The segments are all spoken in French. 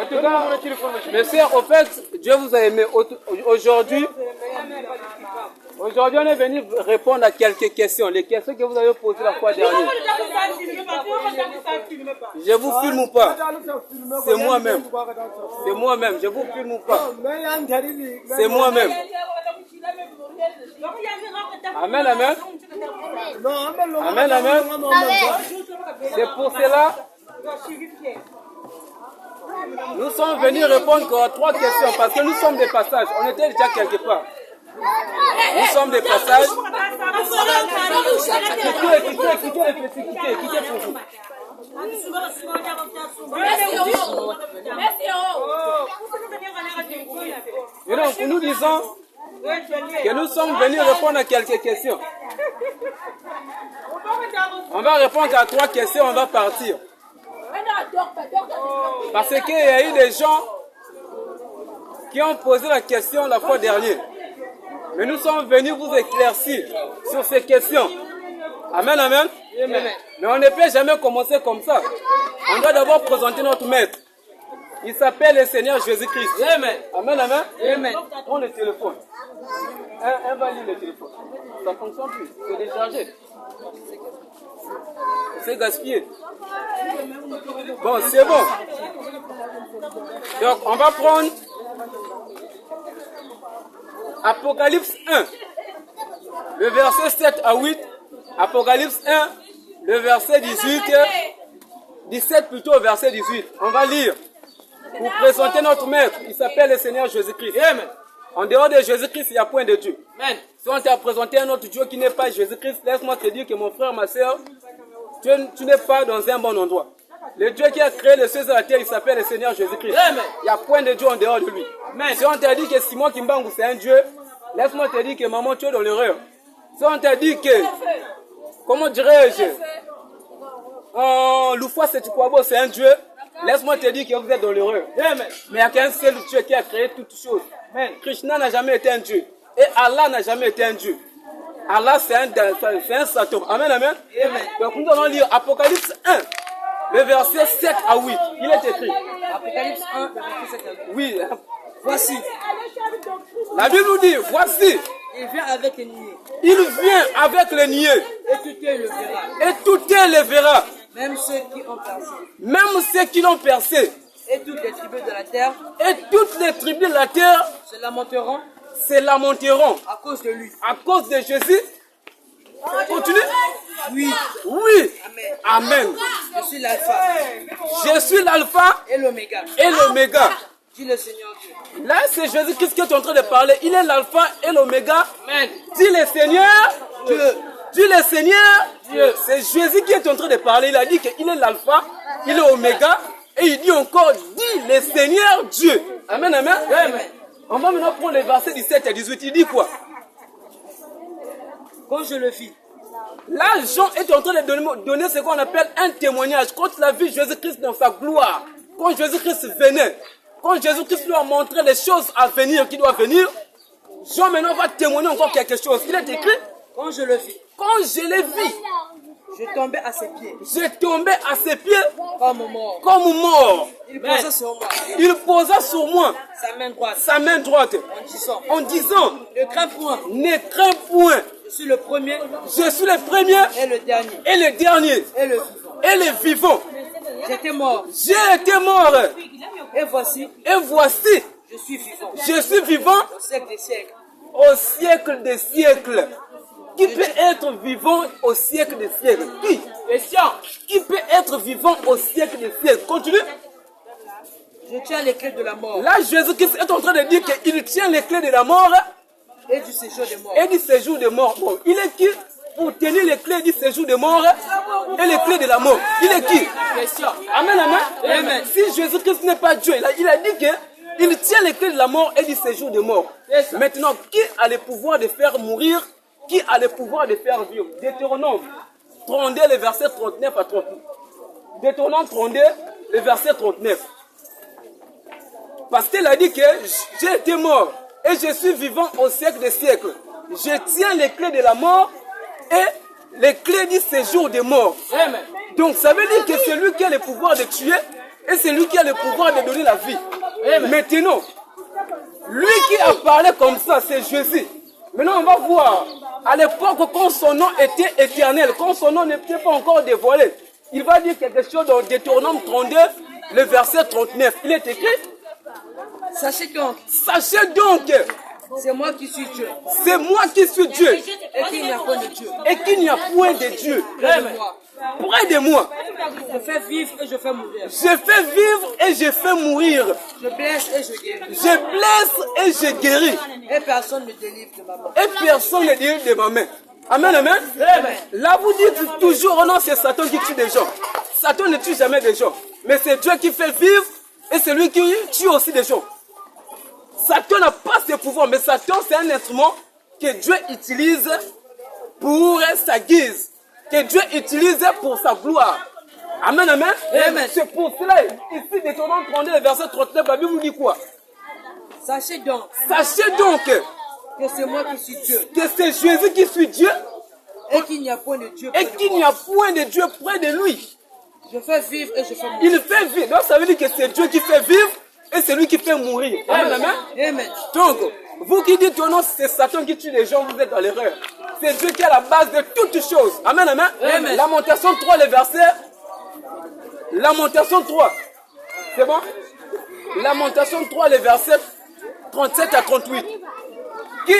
En tout cas, mes sœurs, au fait, Dieu vous a aimé. Aujourd'hui, on est venu répondre à quelques questions. Les questions que vous avez posées la fois dernière. Je vous filme ou pas? C'est moi-même. C'est moi-même. Je vous filme ou pas? C'est moi-même. Amen, amen. Amen, amen. C'est pour cela. Nous sommes venus répondre à 3 questions parce que nous sommes des passages. On était déjà quelque part. Nous sommes des passages. Quittez pour vous. Et donc, nous disons que nous sommes venus répondre à quelques questions. On va répondre à 3 questions, on va partir. Parce qu'il y a eu des gens qui ont posé la question la fois dernière. Mais nous sommes venus vous éclaircir sur ces questions. Amen, amen. Amen. Mais on ne peut jamais commencer comme ça. On doit d'abord présenter notre maître. Il s'appelle le Seigneur Jésus-Christ. Amen. Amen, amen. Amen. Prends le téléphone. Un va lire le téléphone. Ça ne fonctionne plus. C'est déchargé. C'est gaspillé. Bon, c'est bon. Donc, on va prendre Apocalypse 1, le verset 7 à 8. Apocalypse 1, le verset 17 plutôt au verset 18. On va lire pour présenter notre maître. Il s'appelle le Seigneur Jésus-Christ. Amen. En dehors de Jésus-Christ, il n'y a point de Dieu. Amen. Si on t'a présenté un autre Dieu qui n'est pas Jésus-Christ, laisse-moi te dire que mon frère, ma soeur, tu n'es pas dans un bon endroit. Le Dieu qui a créé les cieux et la terre, il s'appelle le Seigneur Jésus-Christ. Il n'y a point de Dieu en dehors de lui. Amen. Si on t'a dit que Simon Kimbangu c'est un Dieu, laisse-moi te dire que maman, tu es dans l'erreur. Si on t'a dit que, comment dirais-je, Loufoua Setikuabo c'est un Dieu, laisse-moi te dire que vous êtes dans l'erreur. Mais il n'y a qu'un seul Dieu qui a créé toutes choses. Krishna n'a jamais été un Dieu. Et Allah n'a jamais été un Dieu. Allah c'est un Satan. Amen, amen. Donc nous allons lire Apocalypse 1, le verset 7 à 8. Il est écrit. Apocalypse 1, verset 7 à 8. Oui. Voici. La Bible nous dit, voici. Il vient avec les niais. Il vient avec les niais. Et tout est le verra. Et tout est le verra. Même ceux qui ont percé. Même ceux qui l'ont percé. Et toutes les tribus de la terre. Et toutes les tribus de la terre se lamenteront. Se lamenteront. À cause de lui. À cause de Jésus. Continue. Oui. Oui. Amen. Amen. Je suis l'alpha. Je suis l'alpha. Et l'oméga. Et l'oméga. Dit le Seigneur Dieu. Là, c'est Jésus-Christ qui est en train de parler. Il est l'alpha et l'oméga. Amen. Dit le Seigneur Dieu. Dit le Seigneur Dieu. C'est Jésus qui est en train de parler. Il a dit qu'il est l'alpha, il est oméga. Et il dit encore, dit le Seigneur Dieu. Amen, amen. Amen. On va maintenant prendre les versets 17 et 18. Il dit quoi? Quand je le vis. Là, Jean est en train de donner ce qu'on appelle un témoignage. Quand il a vu Jésus-Christ dans sa gloire, quand Jésus-Christ venait, quand Jésus-Christ lui a montré les choses à venir, qui doivent venir, Jean maintenant va témoigner encore quelque chose. Il est écrit, quand je le vis. Quand je l'ai vu, je tombais à ses pieds. Je tombais à ses pieds comme mort. Comme mort. Il posa sur moi. Il posa sur moi sa main droite. Sa main droite. En disant, ne crains point. Ne crains point. Je suis le premier. Je suis le premier. Et le dernier. Et le dernier. Et le vivant. Et le vivant. J'étais mort. J'ai été mort. Et voici. Et voici. Je suis vivant. Je suis vivant. Au siècle des siècles. Au siècle des siècles. Qui peut être vivant au siècle des siècles? Qui? Qui peut être vivant au siècle des siècles? Continue. Je tiens les clés de la mort. Là, Jésus-Christ est en train de dire qu'il tient les clés de la mort. Et du séjour des morts. Et du séjour des morts. Bon, il est qui pour tenir les clés du séjour des morts et les clés de la mort? Il est qui? Amen, amen. Amen. Si Jésus-Christ n'est pas Dieu, il a dit qu'il tient les clés de la mort et du séjour des morts. Maintenant, qui a le pouvoir de faire mourir? Qui a le pouvoir de faire vivre? Deutéronome 32, le verset 39 à 39. Deutéronome 32, le verset 39. Parce qu'il a dit que j'ai été mort et je suis vivant au siècle des siècles. Je tiens les clés de la mort et les clés du séjour des morts. Donc ça veut dire que c'est lui qui a le pouvoir de tuer et c'est lui qui a le pouvoir de donner la vie. Maintenant, lui qui a parlé comme ça, c'est Jésus. Maintenant, on va voir. À l'époque, quand son nom était éternel, quand son nom n'était pas encore dévoilé, il va dire quelque chose dans Deutéronome 32, le verset 39. Il est écrit. Sachez donc, c'est moi qui suis Dieu. C'est moi qui suis Dieu. Et qu'il n'y a point de Dieu. Et qu'il n'y a point de Dieu. Près de moi. Je fais vivre et je fais mourir. Je fais vivre et je fais mourir. Je blesse et je guéris. Je blesse et je guéris. Et personne ne délivre de ma main. Et personne ne délivre de ma main. Amen, amen. Là, vous dites toujours, oh non, c'est Satan qui tue des gens. Satan ne tue jamais des gens. Mais c'est Dieu qui fait vivre et c'est lui qui tue aussi des gens. Satan n'a pas ce pouvoir, mais Satan, c'est un instrument que Dieu utilise pour sa guise. Que Dieu utilise pour sa gloire. Amen, amen. Amen. C'est pour cela, ici, Deutéronome 32, le verset 39, la Bible nous dit quoi? Sachez donc que c'est moi qui suis Dieu. Que c'est Jésus qui suis Dieu. Et qu'il n'y a point de Dieu près de lui. Et qu'il n'y a point de Dieu près de lui. Je fais vivre et je fais mourir. Il fait vivre. Donc ça veut dire que c'est Dieu qui fait vivre et c'est lui qui fait mourir. Amen, amen. Amen. Donc, vous qui dites, oh non, c'est Satan qui tue les gens, vous êtes dans l'erreur. C'est Dieu qui est à la base de toutes choses. Amen, amen. Amen. Lamentation 3, le verset. Lamentation 3. C'est bon? Lamentation 3, le verset 37 à 38. Qui,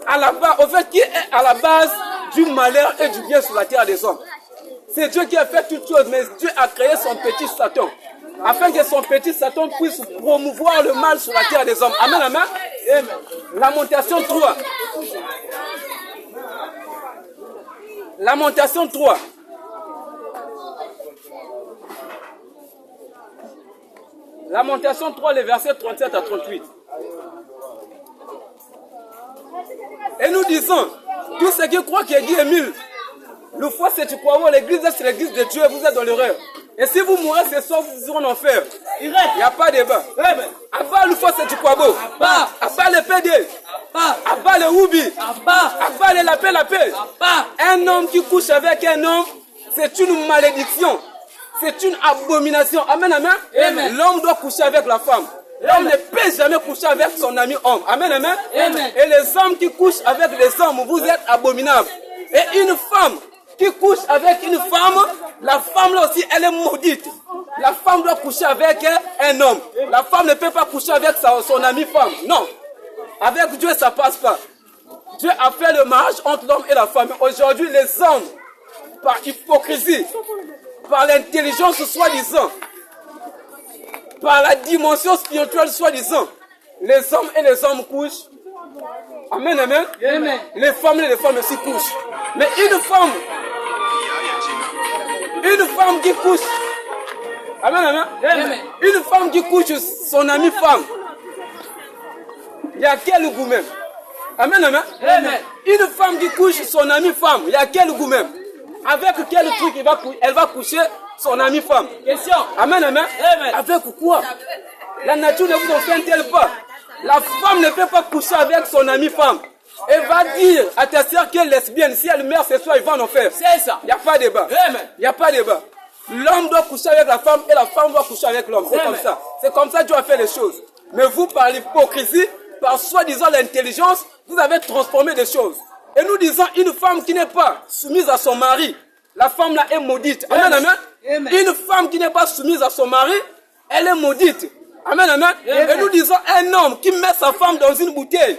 à la base, au fait, qui est à la base du malheur et du bien sur la terre des hommes. C'est Dieu qui a fait toutes choses, mais Dieu a créé son petit Satan. Afin que son petit Satan puisse promouvoir le mal sur la terre des hommes. Amen, amen. Amen. Lamentation 3. Lamentation 3. Lamentation 3, les versets 37 à 38. Et nous disons, tous ceux qui croient que Dieu est nul, le foi c'est tu crois, l'église c'est l'église de Dieu, vous êtes dans l'erreur. Et si vous mourrez ce soir, vous irez en enfer. Il n'y a pas de débat. Abba le foi c'est tu crois beau. Abba le PD. Abba le Oubi. Abba le lapé. Un homme qui couche avec un homme, c'est une malédiction. C'est une abomination. Amen, amen. Amen. L'homme doit coucher avec la femme. L'homme ne peut jamais coucher avec son ami homme. Amen, amen. Amen. Et les hommes qui couchent avec les hommes, vous êtes abominables. Et une femme qui couche avec une femme, la femme là aussi, elle est maudite. La femme doit coucher avec un homme. La femme ne peut pas coucher avec son ami femme. Non. Avec Dieu, ça passe pas. Dieu a fait le mariage entre l'homme et la femme. Aujourd'hui, les hommes, par hypocrisie, par l'intelligence soi-disant, par la dimension spirituelle soi-disant, les hommes et les hommes couchent. Amen, amen. Amen. Les femmes et les femmes aussi couchent. Mais une femme qui couche, amen, amen. Amen. Une femme qui couche son amie femme, il y a quel goût même? Amen, amen. Amen. Une femme qui couche son amie femme, il y a quel goût même? Avec quel truc elle va coucher son amie femme? Question. Amen, amen. Amen. Avec quoi? La nature ne vous enseigne-t-elle pas? La femme ne peut pas coucher avec son amie femme. Elle va dire à ta soeur qu'elle est lesbienne. Si elle meurt ce soir, il va en enfer. C'est ça. Il n'y a pas de débat. Il n'y a pas de débat. L'homme doit coucher avec la femme et la femme doit coucher avec l'homme. C'est comme ça. C'est comme ça que Dieu a fait les choses. Mais vous, par l'hypocrisie, par soi-disant l'intelligence, vous avez transformé des choses. Et nous disons, une femme qui n'est pas soumise à son mari, la femme là est maudite. Amen, amen. Amen. Une femme qui n'est pas soumise à son mari, elle est maudite. Amen, amen. Amen. Et nous disons, un homme qui met sa femme dans une bouteille,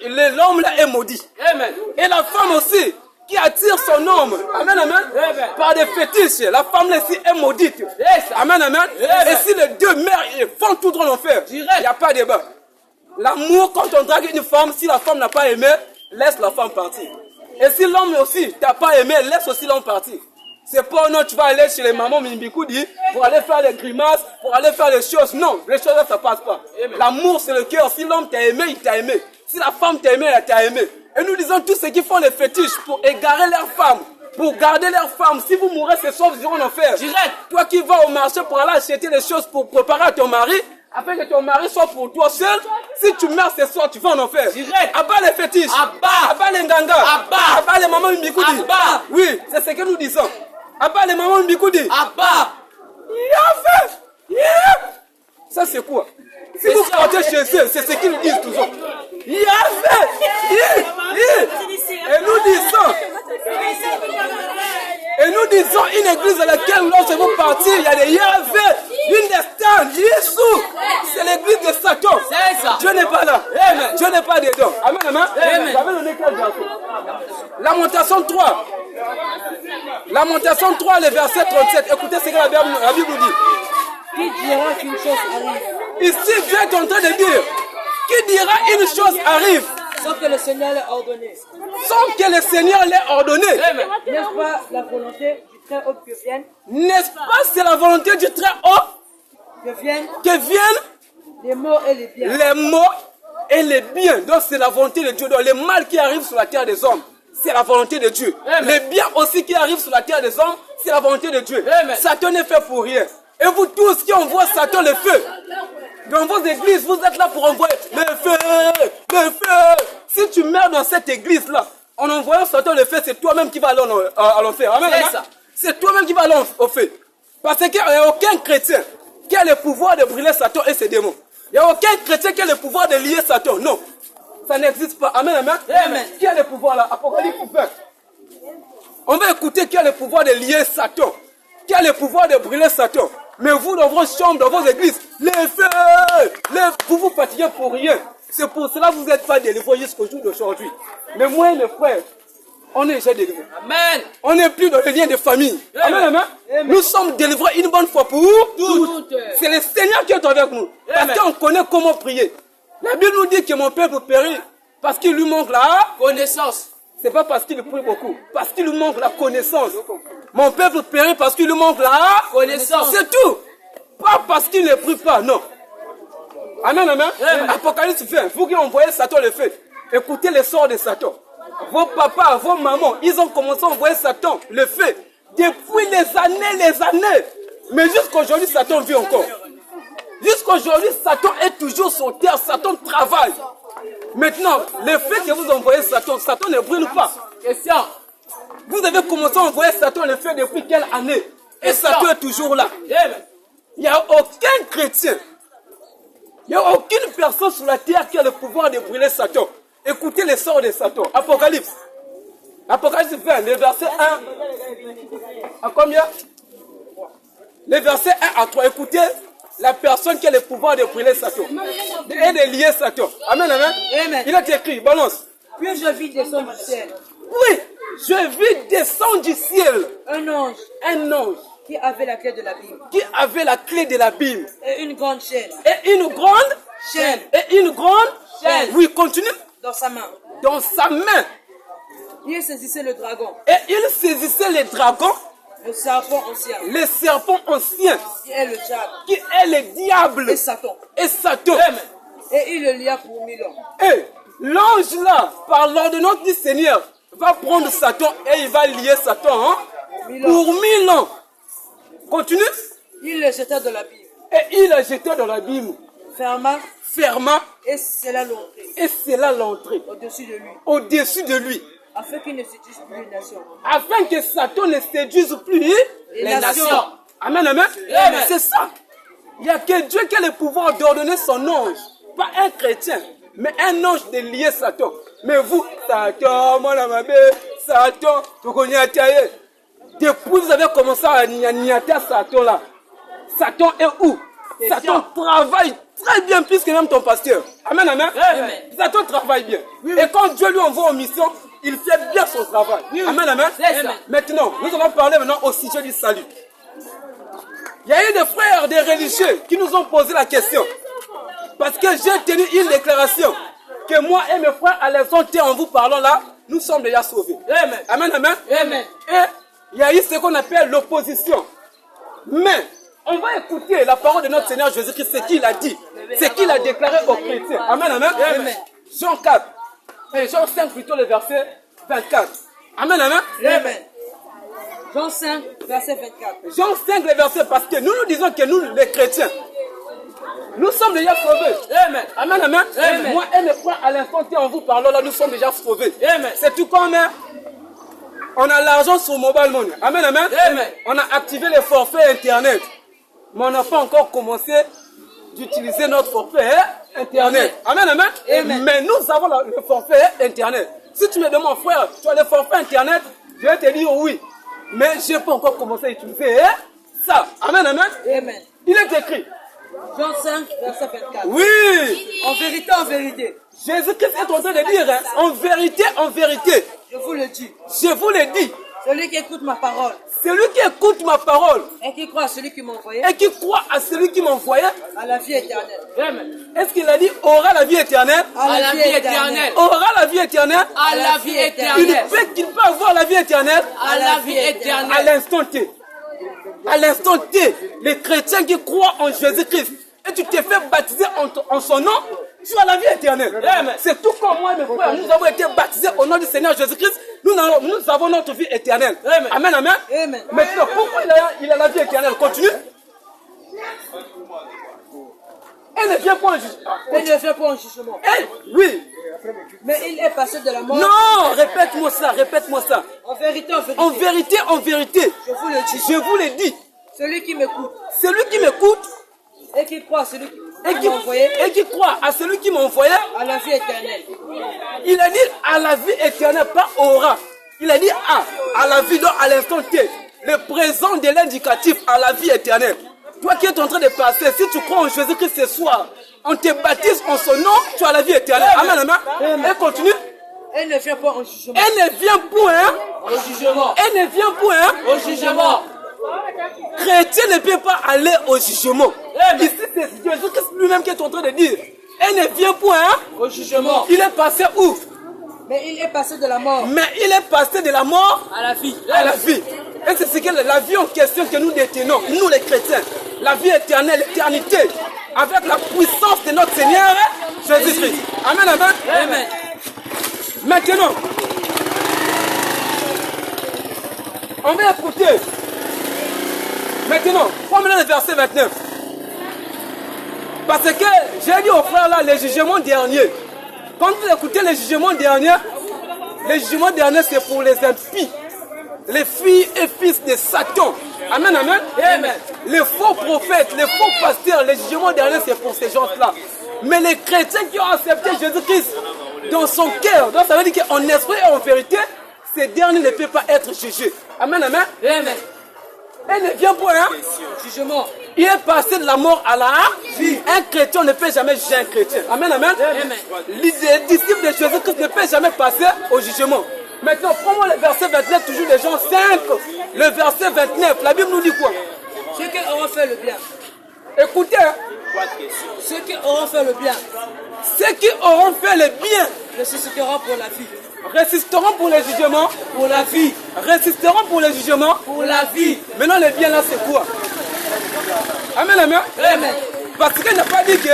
l'homme là est maudit. Amen. Et la femme aussi, qui attire son homme, amen, amen, Amen. par des fétiches, la femme là aussi est maudite. Amen, amen. Amen. Et si les deux mères vont tout droit l'enfer, il n'y a pas de débat. L'amour, quand on drague une femme, si la femme n'a pas aimé, laisse la femme partir. Et si l'homme aussi t'a pas aimé, laisse aussi l'homme partir. C'est pas non, tu vas aller chez les mamans Mimbikoudi pour aller faire les grimaces, pour aller faire les choses. Non, les choses là, ça passe pas. L'amour, c'est le cœur. Si l'homme t'a aimé, il t'a aimé. Si la femme t'a aimé, elle t'a aimé. Et nous disons tous ceux qui font les fétiches pour égarer leurs femmes, pour garder leurs femmes. Si vous mourrez ce soir, vous irez en enfer. Direct. Toi qui vas au marché pour aller acheter les choses pour préparer à ton mari, afin que ton mari soit pour toi seul, si tu meurs ce soir, tu vas en enfer. Direct. Abat les fétiches. Abat les nganga. Abat les mamans Mimbikoudi. Oui, c'est ce que nous disons. Abba, les mamans Mbikoudi. Abba. Yahvé. Ça, c'est quoi? Si vous partez chez eux, c'est ce qu'ils disent toujours. Yahvé. Et nous disons une église à laquelle lorsque vous partez, il y a des Yahvé, une destin, Jésus. C'est l'église de Satan. Dieu n'est pas là. Amen. Dieu n'est pas dedans. Amen, amen. J'avais donné quel verset? Lamentation 3. Lamentation 3, le verset 37. Écoutez ce que la Bible nous dit. Qui dira qu'une chose arrive? Ici, Dieu est en train de dire, qui dira une chose arrive sans que le Seigneur l'ait ordonné? Sans que le Seigneur l'ait ordonné. N'est-ce pas la volonté du Très-Haut que vienne? N'est-ce pas c'est la volonté du Très-Haut Que viennent les maux et les biens. Les maux et les biens. Donc c'est la volonté de Dieu. Donc le mal qui arrive sur la terre des hommes, c'est la volonté de Dieu. Les biens aussi qui arrivent sur la terre des hommes, c'est la volonté de Dieu. Satan n'est fait pour rien. Et vous tous qui envoient Satan le feu, dans vos églises, vous êtes là pour envoyer le feu, le feu. Si tu meurs dans cette église-là, en envoyant Satan le feu, c'est toi-même qui vas aller à l'enfer. Amen. C'est toi-même qui vas aller au feu. Parce qu'il n'y a aucun chrétien qui a le pouvoir de brûler Satan et ses démons. Il n'y a aucun chrétien qui a le pouvoir de lier Satan. Non. Ça n'existe pas. Amen, amen. Qui a le pouvoir là? Apocalypse 20. On va écouter qui a le pouvoir de lier Satan. Qui a le pouvoir de brûler Satan. Mais vous, dans vos chambres, dans vos églises, les feux, vous vous fatiguez pour rien. C'est pour cela que vous n'êtes pas délivrés jusqu'au jour d'aujourd'hui. Mais moi et mes frères, on est déjà délivrés. Amen. On n'est plus dans le lien de famille. Amen, amen. Nous sommes délivrés une bonne fois pour toutes. C'est le Seigneur qui est avec nous. Parce qu'on connaît comment prier. La Bible nous dit que mon peuple périt parce qu'il lui manque la connaissance. C'est pas parce qu'il prie beaucoup, parce qu'il lui manque la connaissance. Mon peuple périt parce qu'il lui manque la connaissance. C'est tout. Pas parce qu'il ne prie pas, non. Amen, amen. Apocalypse 20. Vous qui envoyez Satan le feu, écoutez le sort de Satan. Vos papas, vos mamans, ils ont commencé à envoyer Satan le feu depuis les années. Mais jusqu'aujourd'hui, Satan vit encore. Jusqu'aujourd'hui, Satan est toujours sur terre. Satan travaille. Maintenant, le fait que vous envoyez Satan, Satan ne brûle pas. Question. Vous avez commencé à envoyer Satan le fait depuis quelle année? Et Satan est toujours là. Il n'y a aucun chrétien, il n'y a aucune personne sur la terre qui a le pouvoir de brûler Satan. Écoutez les sorts de Satan. Apocalypse. Apocalypse 20, le verset 1. À combien? Le verset 1 à 3. Écoutez la personne qui a le pouvoir de brûler Satan et de lier Satan. Amen, amen. Il a écrit, balance. Puis je vis descendre du ciel. Oui, je vis descendre du ciel. Un ange. Qui avait la clé de l'abîme. Qui avait la clé de l'abîme. Et une grande chaîne. Et une grande chaîne. Et une grande chaîne. Oui, continue. Dans sa main. Dans sa main. Il saisissait le dragon. Et il saisissait le dragon. Le serpent ancien. Le serpent ancien. Qui est le diable. Qui est le diable. Et Satan. Et Satan. Et il le lia pour 1000 ans. Et l'ange là, par l'ordonnance du Seigneur, va prendre Satan et il va lier Satan pour 1000 ans. Continue. Il le jeta dans l'abîme. Et il le jeta dans l'abîme. Ferma. Et c'est là l'entrée. Et c'est là l'entrée. Au-dessus de lui. Afin qu'il ne séduise plus les nations. Afin que Satan ne séduise plus les nations. Amen, amen. C'est ça. Il n'y a que Dieu qui a le pouvoir d'ordonner son ange. Pas un chrétien, mais un ange de lier Satan. Mais vous, Satan, mon ami, Satan, tu connais taillé. Depuis vous avez commencé à niater Satan là. Satan est où? Satan travaille très bien plus que même ton pasteur. Amen, amen. Satan travaille bien. Et quand Dieu lui envoie en mission, il fait bien son travail. Amen, amen. Maintenant, nous allons parler maintenant au sujet du salut. Il y a eu des frères, des religieux qui nous ont posé la question. Parce que j'ai tenu une déclaration que moi et mes frères à l'instant en vous parlant là, nous sommes déjà sauvés. Amen, amen. Et il y a eu ce qu'on appelle l'opposition. Mais on va écouter la parole de notre Seigneur Jésus-Christ, ce qu'il a dit, ce qu'il a déclaré aux chrétiens. Amen, amen. Jean 4, et Jean 5 plutôt le verset 24. Amen, amen. Jean 5, verset 24. Jean 5, le verset, parce que nous disons que nous, les chrétiens, nous sommes déjà sauvés. Amen, amen. Moi et mes frères, à l'instant en vous parlant là, nous sommes déjà sauvés. C'est tout comme On a l'argent sur Mobile Money. Amen, amen. Amen. On a activé les forfaits Internet. Mais on n'a pas encore commencé d'utiliser notre forfait Internet. Amen, amen. Amen. Mais nous avons le forfait Internet. Si tu me demandes, frère, tu as le forfait Internet, je vais te dire oui. Mais je n'ai pas encore commencé à utiliser ça. Amen, amen. Amen. Il est écrit. Jean 5, verset 24. Oui. En vérité, Jésus-Christ est en train de dire, hein, en vérité, je vous le dis. je vous l'ai dit. Celui qui écoute ma parole Celui qui écoute ma parole et qui croit à celui qui m'a envoyé et qui croit à celui qui m'a envoyé, a la vie éternelle. Amen. Est-ce qu'il a dit aura la vie éternelle? À la vie éternelle. Aura la vie éternelle? À la vie éternelle. Il peut avoir la vie éternelle À la vie à éternelle. l'instant T. À l'instant T, les chrétiens qui croient en Jésus-Christ et tu t'es fait baptiser en son nom, tu as la vie éternelle. C'est tout comme moi et mes frères. Nous avons été baptisés au nom du Seigneur Jésus-Christ. Nous avons notre vie éternelle. Amen, amen. Amen. Maintenant, pourquoi il a la vie éternelle? Continue. Elle ne vient pas en jugement. Il ne vient pas en jugement. Oui. Mais il est passé de la mort. Non, répète-moi ça. En vérité, En vérité, je vous le dis. je vous l'ai dit. Celui qui m'écoute Celui qui m'écoute et qui croit à celui qui et m'a envoyé qui croit à celui qui m'a envoyé, a la vie éternelle. il a dit à la vie éternelle, pas aura. Il a dit à la vie, donc à l'instant T. Le présent de l'indicatif à la vie éternelle. Toi qui es en train de passer, si tu crois en Jésus-Christ ce soir, on te baptise en son nom, tu as la vie éternelle. Amen, amen. Et continue. Elle ne vient pas en jugement. Elle ne vient point. Au jugement. Elle ne vient point. Au jugement. Chrétien ne peut pas aller au jugement. Ici, c'est Jésus-Christ lui-même qui est en train de dire. Elle ne vient point. Au jugement. Il est passé où? Mais il est passé de la mort Mais il est passé de la mort à la vie. à la vie. Et c'est ce que la vie en question que nous détenons, nous les chrétiens. La vie éternelle, l'éternité, avec la puissance de notre Seigneur Jésus-Christ. Amen, amen. Amen. Maintenant, on va écouter. Maintenant, prends-moi le verset 29. Parce que j'ai dit aux frères là, les jugements derniers. Quand vous écoutez les jugements derniers c'est pour les impies, les filles et fils de Satan. Amen, amen. Amen. Les faux prophètes, les faux pasteurs, les jugements derniers c'est pour ces gens-là. Mais les chrétiens qui ont accepté Jésus-Christ dans son cœur, donc ça veut dire qu'en esprit et en vérité, ces derniers ne peuvent pas être jugés. Amen, amen. Amen. Elle ne vient pas, hein? Jugement. Il est passé de la mort à la vie. Un chrétien ne peut jamais juger un chrétien. Amen, amen. Amen. Les disciples de Jésus-Christ ne peuvent jamais passer au jugement. Maintenant, prends-moi le verset 29, toujours les gens 5. Le verset 29, la Bible nous dit quoi? Ceux qui auront fait le bien. Écoutez, hein? Ceux qui auront fait le bien Ceux qui auront fait le bien ressusciteront pour la vie. résisteront pour les jugements. Pour la vie. Résisteront pour les jugements. Pour la vie. Maintenant, le bien là, c'est quoi? Amen, amen. Amen. Parce qu'il n'a pas dit que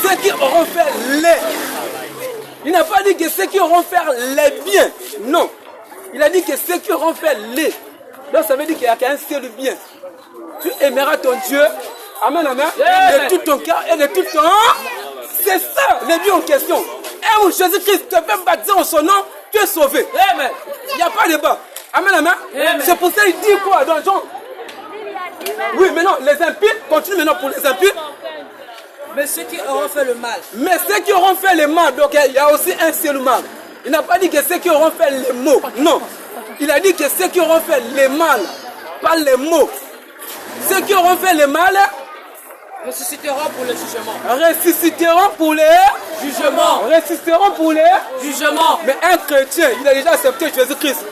ceux qui auront fait les. Il n'a pas dit que ceux qui auront fait les biens. Non. Il a dit que ceux qui auront fait les. Donc ça veut dire qu'il n'y a qu'un seul bien. Tu aimeras ton Dieu. Amen, amen. De tout ton cœur et de tout ton. C'est ça le bien en question. Et où Jésus-Christ te fait baptiser en son nom, tu es sauvé. Amen. Il n'y a pas de débat. Amen, amen. C'est pour ça qu'il dit quoi dans Jean? Oui, maintenant, les impies, continue maintenant pour les impies. Mais ceux qui auront fait le mal. Mais ceux qui auront fait le mal, donc il y a aussi un seul mal. Il n'a pas dit que ceux qui auront fait les mots. Non. Il a dit que ceux qui auront fait le mal, pas les mots. Ceux qui auront fait le mal ressusciteront pour le jugement. Ressusciteront pour les jugements. Ressusciteront pour les jugements. Mais un chrétien, il a déjà accepté Jésus-Christ.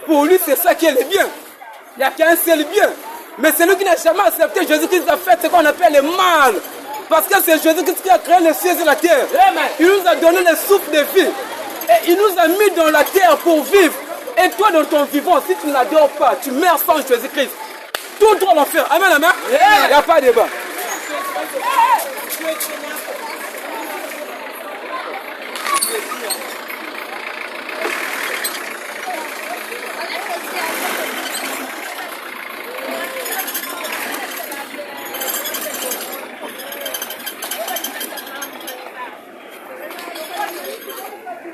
Pour lui, c'est ça qui est le bien. Il n'y a qu'un seul bien. Mais celui qui n'a jamais accepté Jésus-Christ a fait ce qu'on appelle le mal. Parce que c'est Jésus-Christ qui a créé les cieux et la terre. Amen. Il nous a donné le souffle de vie. Et il nous a mis dans la terre pour vivre. Et toi, dans ton vivant, si tu ne l'adores pas, tu meurs sans Jésus-Christ. Tout droit l'enfer. Amen, amen. Il n'y a pas de débat.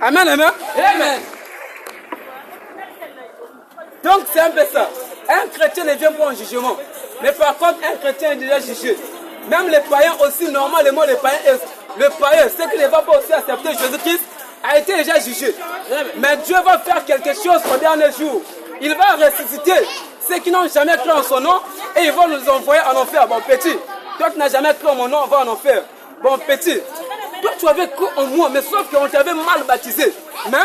Amen, amen. Amen. Donc c'est un peu ça. Un chrétien ne vient pas en jugement. Mais par contre, un chrétien est déjà jugé. Même les païens aussi, normalement, le païen, ceux qui ne vont pas aussi accepter Jésus-Christ, a été déjà jugé. Mais Dieu va faire quelque chose au dernier jour. Il va ressusciter ceux qui n'ont jamais cru en son nom et ils vont nous envoyer en enfer. Bon petit, toi qui n'as jamais cru en mon nom, on va en enfer. Bon petit, toi tu avais cru en moi, mais sauf qu'on t'avait mal baptisé. Mais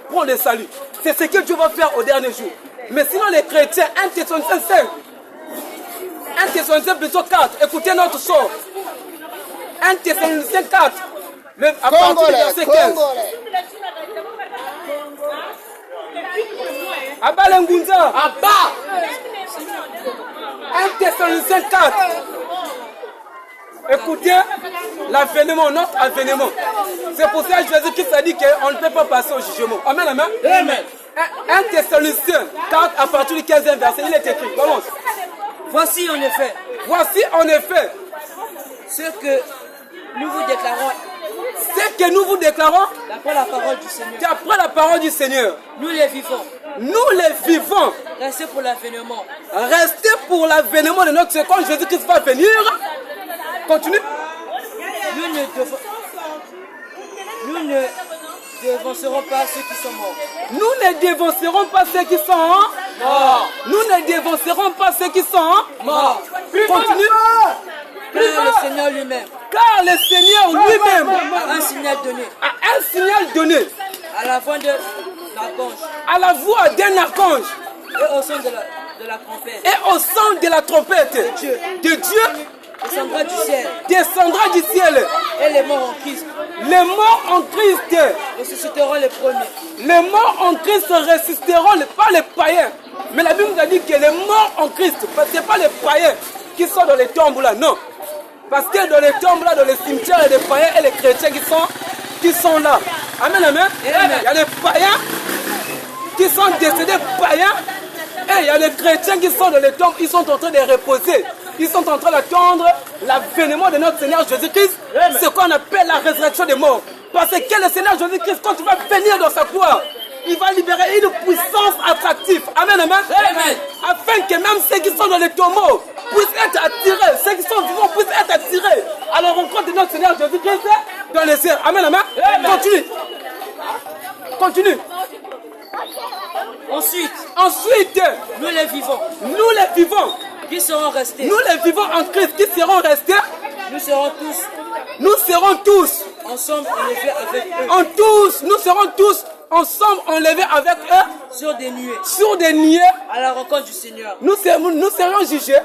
pour le salut, c'est ce que Dieu va faire au dernier jour. Mais sinon les chrétiens, 1 Thessaloniciens 5, 1 Thessaloniciens plutôt 4, écoutez notre sort. 1 Thessaloniciens 4, à partir du verset 15. Abba Lengunza. Abba. 1 Thessaloniciens 4. Écoutez l'avènement, notre avènement. C'est pour ça que Jésus-Christ a dit qu'on ne peut pas passer au jugement. Amen, amen. Amen. 1 Thessaloniciens 4 à partir du 15e verset, il est écrit. Commence. Voici en effet ce que nous vous déclarons. Ce que nous vous déclarons D'après la parole du Seigneur. D'après la parole du Seigneur. Nous les vivons. Nous les vivons. Restez pour l'avènement. Restez pour l'avènement de notre Seigneur. Quand Jésus-Christ va venir, continue. Nous ne dévancerons pas ceux qui sont morts. Nous ne dévancerons pas ceux qui sont morts. Nous ne dévancerons pas ceux qui sont morts. Continue. Car le Seigneur lui-même. Car le Seigneur lui-même a un signal donné. A un signal donné. À la voix de l'archange. À la voix d'un archange. Et au son de la trompette. Et au son de la trompette. De Dieu. Descendra du ciel. Descendra du ciel. Et les morts en Christ. Les morts en Christ ressusciteront les premiers. Les morts en Christ ressusciteront, pas les païens. Mais la Bible nous a dit que les morts en Christ, ce n'est pas les païens qui sont dans les tombes là, non. Parce que dans les tombes là, dans les cimetières, il y a des païens et les chrétiens qui sont là. Amen, amen. Il y a des païens qui sont décédés païens. Et il y a des chrétiens qui sont dans les tombes, ils sont en train de reposer. Ils sont en train d'attendre l'avènement de notre Seigneur Jésus-Christ. Ce qu'on appelle la résurrection des morts. Parce que le Seigneur Jésus-Christ, quand il va venir dans sa gloire, il va libérer une puissance attractive. Amen, amen. Amen. Afin que même ceux qui sont dans les tombeaux puissent être attirés. Ceux qui sont vivants puissent être attirés à la rencontre de notre Seigneur Jésus-Christ dans les cieux. Amen, amen. Amen. Continue. Continue. Ensuite, nous les vivons. Nous les vivons. Qui seront restés. Nous les vivons en Christ. Qui seront restés. Nous serons tous. Ensemble enlevés avec eux. Nous serons tous ensemble enlevés avec eux. Sur des nuées. Sur des nuées. À la rencontre du Seigneur. Nous serons jugés.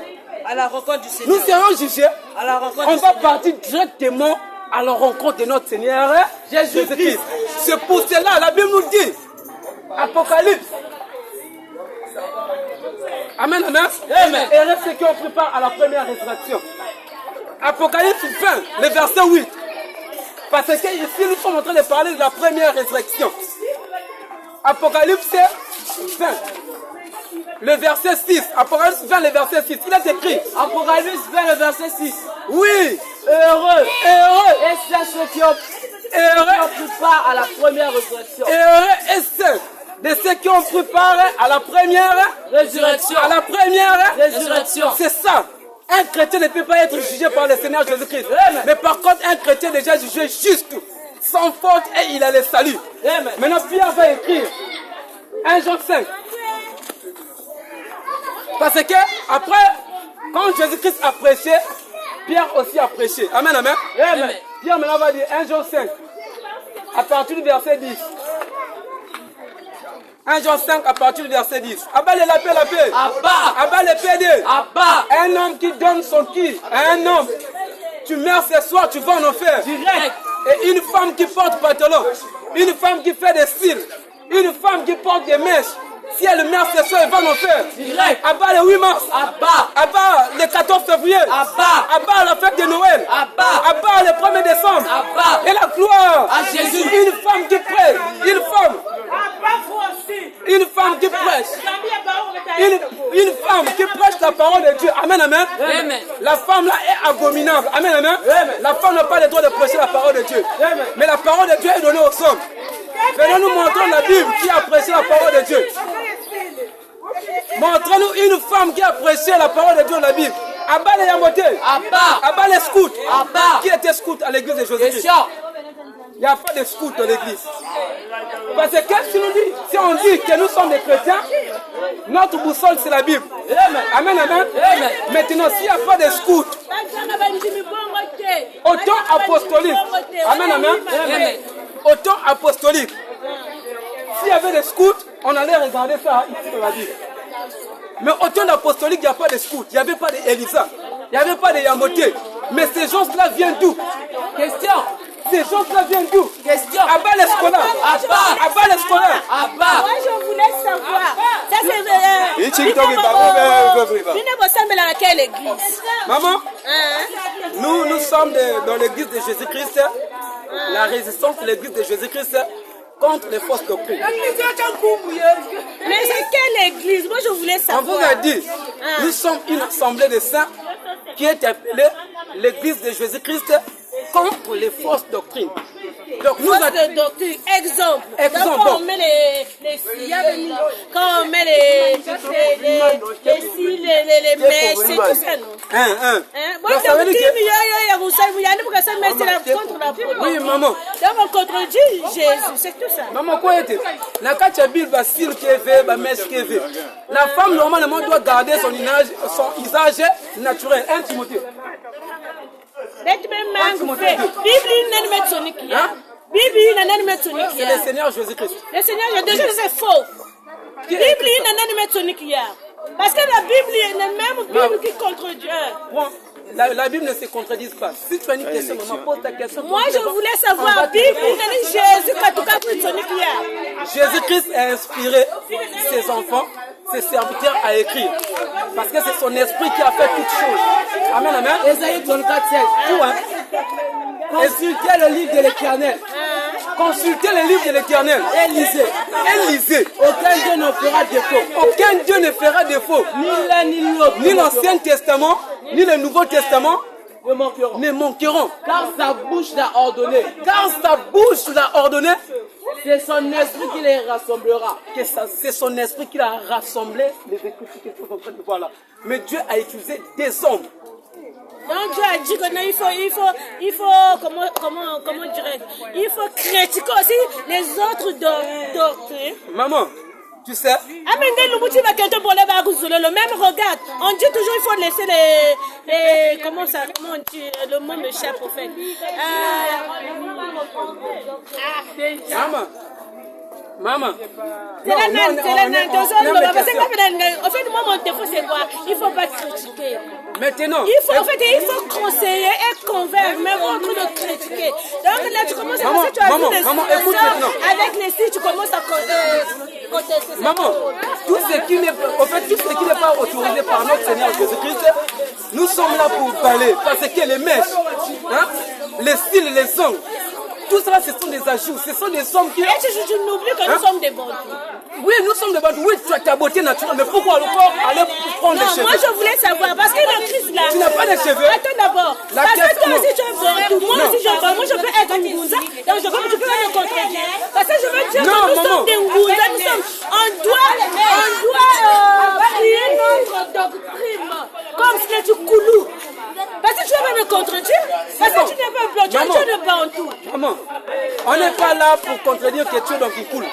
À la rencontre du Seigneur. Nous serons jugés. À la rencontre On va partir directement à la rencontre de notre Seigneur Jésus-Christ. C'est pour cela la Bible nous dit. Apocalypse. Amen, amen. Amen. Et reste ce qu'on prépare à la première résurrection. Apocalypse 20, le verset 8. Parce que ici, nous sommes en train de parler de la première résurrection. Apocalypse 20, le verset 6. Apocalypse 20, le verset 6. Il est écrit. Apocalypse 20, le verset 6. Oui. Heureux. Et c'est ceux qui ont pris part à la première résurrection. Heureux et ceux de ceux qui ont pris part à la première résurrection. À la première résurrection. C'est ça. Un chrétien ne peut pas être jugé par le Seigneur Jésus-Christ. Mais par contre, un chrétien est déjà jugé juste, sans faute, et il a le salut. Maintenant, Pierre va écrire 1 Jean 5. Parce que, après, quand Jésus-Christ a prêché, Pierre aussi a prêché. Amen, amen. Pierre maintenant va dire 1 Jean 5, à partir du verset 10. 1 Jean 5 à partir du verset 10. Abba le lapé. Abba le PD. Abba. Un homme qui donne son qui. Un homme. Tu meurs ce soir, tu vas en enfer. Direct. Et une femme qui porte pantalon. Une femme qui fait des cils. Une femme qui porte des mèches. Si elle meurt ce soir, elle va en enfer. Direct. Abba le 8 mars. Abba. Abba le 14 février. Abba. Abba la fête de Noël. Abba. Abba le 1er décembre. Abba. Et la gloire. À Jésus. Une femme qui prêche. Une femme. Une femme qui prêche. Une femme qui prêche la parole de Dieu. Amen, amen. Amen. La femme là est abominable. Amen, amen. La femme n'a pas le droit de prêcher la parole de Dieu. Mais la parole de Dieu est donnée aux hommes. Venons nous montrer la Bible qui a prêché la parole de Dieu. Montre-nous une femme qui a prêché la parole de Dieu dans la Bible. Abba les Yamoté. Abba les scouts. Qui était scout à l'église de Jésus-Christ? Il n'y a pas de scouts dans l'église. Parce que qu'est-ce qu'il nous dit? Si on dit que nous sommes des chrétiens, notre boussole c'est la Bible. Amen, amen. Maintenant, s'il n'y a pas de scouts, au temps apostolique, amen, amen. Au temps apostolique, s'il y avait des scouts, on allait regarder ça ici dans la Bible. Mais au temps apostolique, il n'y a pas de scouts, il n'y avait pas d'Élisa, il n'y avait pas de Yamoté. Mais ces gens-là viennent d'où? Question. Ces gens-là viennent d'où? Question. Abba les scolaires. Abba les scolaires. Moi je voulais savoir. Ça c'est quelle église? Maman, nous sommes dans l'église de Jésus-Christ. La résistance de l'église de Jésus-Christ contre les fausses doctrines. Mais c'est quelle église? Moi je voulais savoir. On vous a dit, nous sommes une assemblée de saints qui est appelée l'église de Jésus-Christ contre les fausses doctrines. Donc nous doctrines. Exemple. Quand on met quand on met les messes, c'est tout ça, non? Oui, maman. Donc on contredit Jésus, c'est tout ça. Maman, quoi est-ce? La Bible va s'il qui veut, va mettre ce qui veut. La femme normalement doit garder son usage naturel. 1 Timothée. C'est le Seigneur Jésus-Christ. Le Seigneur Jésus, c'est faux. Parce que la Bible est la même Bible qui contredit. La Bible ne se contredit pas. Si tu as une question, maman, pose ta question. Moi, je voulais savoir, Bible, Jésus, Jésus-Christ a inspiré ses enfants, ses serviteurs à écrire. Parce que c'est son esprit qui a fait toutes choses. Amen, amen. Ésaïe 34, 16. Tout, hein. Consultez le livre de l'Éternel. Consultez le livre de l'Éternel. Et lisez. Et lisez. Aucun Dieu ne fera défaut. Aucun Dieu ne fera défaut. Ni l'un ni l'autre. Ni l'Ancien Testament, ni le Nouveau Testament ne manqueront. Car sa bouche l'a ordonné. Car sa bouche l'a ordonné. C'est son esprit qui les rassemblera. C'est son esprit qui a rassemblé les écritures que nous sommes en train de voir là. Mais Dieu a utilisé des hommes. Donc Dieu a dit qu'il faut comment dirais-je, il faut critiquer aussi les autres doctrines. Maman, tu sais. Le même regard. On dit toujours il faut laisser les comment on dit, le mot me cher prophète. Maman. C'est la même. En fait, moi, mon défaut, c'est quoi? Il ne faut pas critiquer. Maintenant. Il faut conseiller et convaincre, mais pas en train de critiquer. Donc là, tu commences à penser, tu as vu les situations avec les filles, tu commences à contester. Maman, tout ce qui n'est pas autorisé par notre Seigneur Jésus-Christ, nous sommes là pour parler. Parce que les mèches, les styles, les ongles, tout cela, ce sont des ajouts, ce sont des sommes qui... Et tu n'oublies que nous sommes des bons. Oui, nous sommes des bons. Oui, tu as ta beauté naturelle, mais pourquoi encore aller prendre des cheveux? Moi, je voulais savoir, parce que le Christ là... Tu n'as pas de cheveux? Attends d'abord. Parce que toi aussi, tu es bon. Moi aussi, je peux être une Ngounza, donc tu peux me contredire. Parce que je veux dire que nous sommes des Ngounza, on doit prier notre doctrine, comme ce que tu coulous. Parce que tu vas me contredire, parce que tu n'es pas blanc, tu es pas en tout. Maman, on n'est pas là pour contredire que tu es dans Kikoul.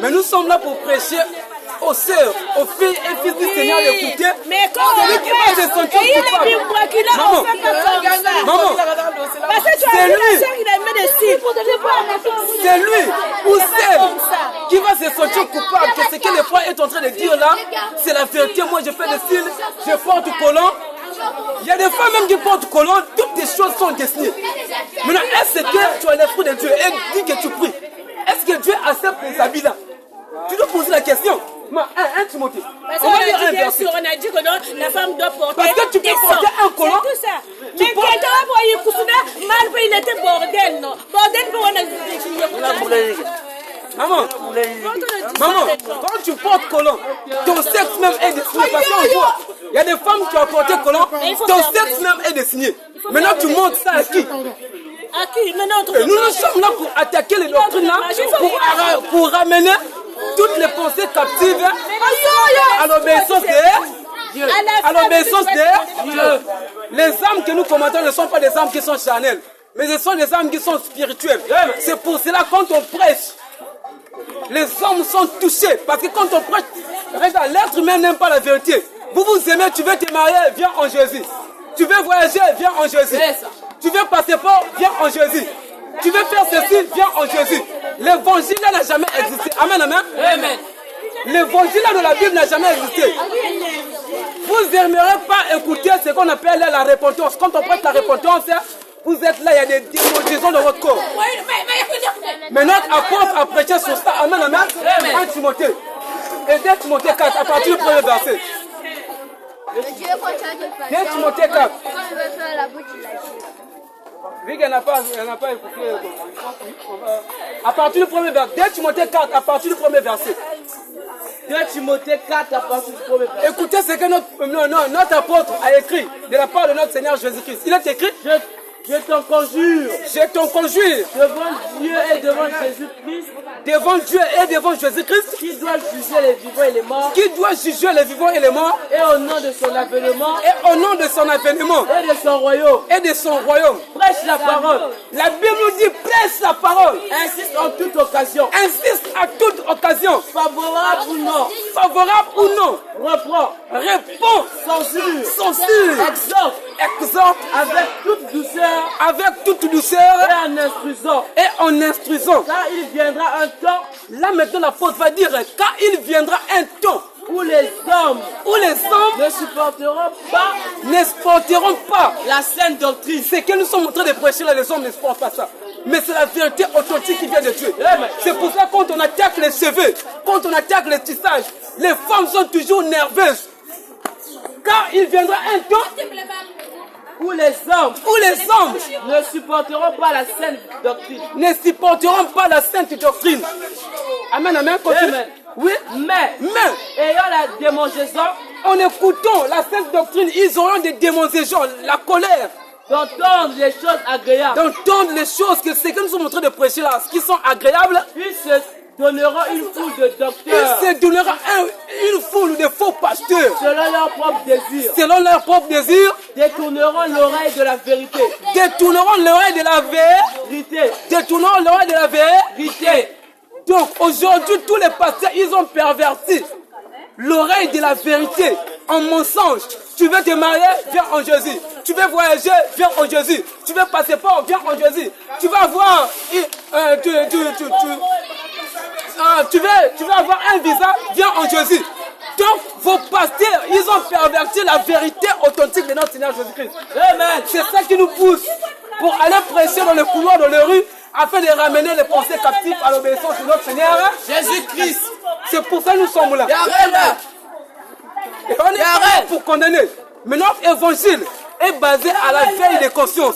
Mais nous sommes là pour prêcher aux sœurs, aux filles et fils du Seigneur d'écouter. Mais quand on fait, maman, parce que tu as vu la sœur, il a mis des cils. C'est lui ou celle qui va se sentir coupable que ce que les fois est en train de dire là, c'est la vérité. Moi, je fais des cils, je porte collant. Il y a des femmes même qui portent collant, toutes les choses sont destinées. Maintenant, est-ce que tu as l'esprit de Dieu et dis que tu pries? Est-ce que Dieu accepte les habits là? Tu dois poser la question. Un Timothée. On a dit que non, la femme doit porter. Parce que tu peux porter un collant. C'est tout ça. Mais quelqu'un va mal, il était bordel, non? Bordel pour Maman, quand tu portes collant, ton sexe même est dessiné. Parce qu'on voit, il y a des femmes qui ont porté collant, ton sexe même est dessiné. Maintenant, tu montres ça à qui? À qui? Nous sommes là pour attaquer les doctrines là, pour ramener toutes les pensées captives à l'obéissance de Dieu. À l'obéissance de Dieu. Les âmes que nous commentons ne sont pas des âmes qui sont charnelles, mais ce sont des âmes qui sont spirituelles. C'est pour cela quand on prêche, les hommes sont touchés. Parce que quand on prêche, regarde, l'être humain n'aime pas la vérité. Vous vous aimez, tu veux te marier, viens en Jésus. Tu veux voyager, viens en Jésus. Tu veux passer passeport, viens en Jésus. Tu veux faire ceci, viens en Jésus. L'évangile n'a jamais existé. Amen, amen. Amen. L'évangile de la Bible n'a jamais existé. Vous n'aimerez pas écouter ce qu'on appelle la repentance. Quand on prête la repentance, vous êtes là, il y a des démangeaisons dans votre corps. Mais notre apôtre a prêché sur ça. Amen, amen. 1 Timothée. Et 2 Timothée 4, à partir du premier verset. 2 Timothée 4. Vu qu'elle n'a pas écouté. À partir du premier verset. 2 Timothée 4, à partir du premier verset. 2 Timothée 4 à partir du premier verset. Écoutez ce que notre apôtre a écrit de la part de notre Seigneur Jésus-Christ. Il est écrit, je t'en conjure, devant Dieu et devant Jésus-Christ, devant Dieu et devant Jésus-Christ, qui doit juger les vivants et les morts, et les morts, et au nom de son avènement, et de son royaume, prêche la parole. La Bible nous dit, prêche la parole. Insiste en toute occasion. À toute occasion. Favorable ou non. Réponds. Censure. Exhorte. Avec toute douceur. Et en instruisant. Car il viendra un temps. Là maintenant l'apôtre va dire, car il viendra un temps où les hommes ne supporteront pas la saine doctrine. C'est que nous sommes en train de prêcher là, les hommes ne supportent pas ça. Mais c'est la vérité authentique qui vient de Dieu. C'est pour ça que quand on attaque les cheveux, quand on attaque les tissages, les femmes sont toujours nerveuses. Car il viendra un temps où les hommes ne supporteront pas la sainte doctrine. Amen, amen. Amen. Oui, mais ayant la démangeaison, en écoutant la sainte doctrine, ils auront des démangeaisons, la colère. D'entendre les choses agréables. D'entendre les choses que c'est que nous sommes en train de prêcher là, ce qui sont agréables. Ils se donneront une foule de docteurs. Ils se donneront une foule de faux pasteurs. Selon leur propre désir. Détourneront l'oreille de la vérité. Donc aujourd'hui, tous les pasteurs, ils ont perverti l'oreille de la vérité en mensonge. Tu veux te marier, viens en Jésus. Tu veux voyager, viens en Jésus. Tu veux passer passeport, viens en Jésus. Tu veux avoir tu veux avoir un visa, viens en Jésus. Donc vos pasteurs, ils ont perverti la vérité authentique de notre Seigneur Jésus-Christ. Amen. C'est ça qui nous pousse pour aller prêcher dans les couloirs, dans les rues, afin de ramener les pensées captives à l'obéissance de notre Seigneur Jésus-Christ. C'est pour ça que nous sommes là. Et on est là pour condamner. Mais notre évangile est basé à la veille des consciences.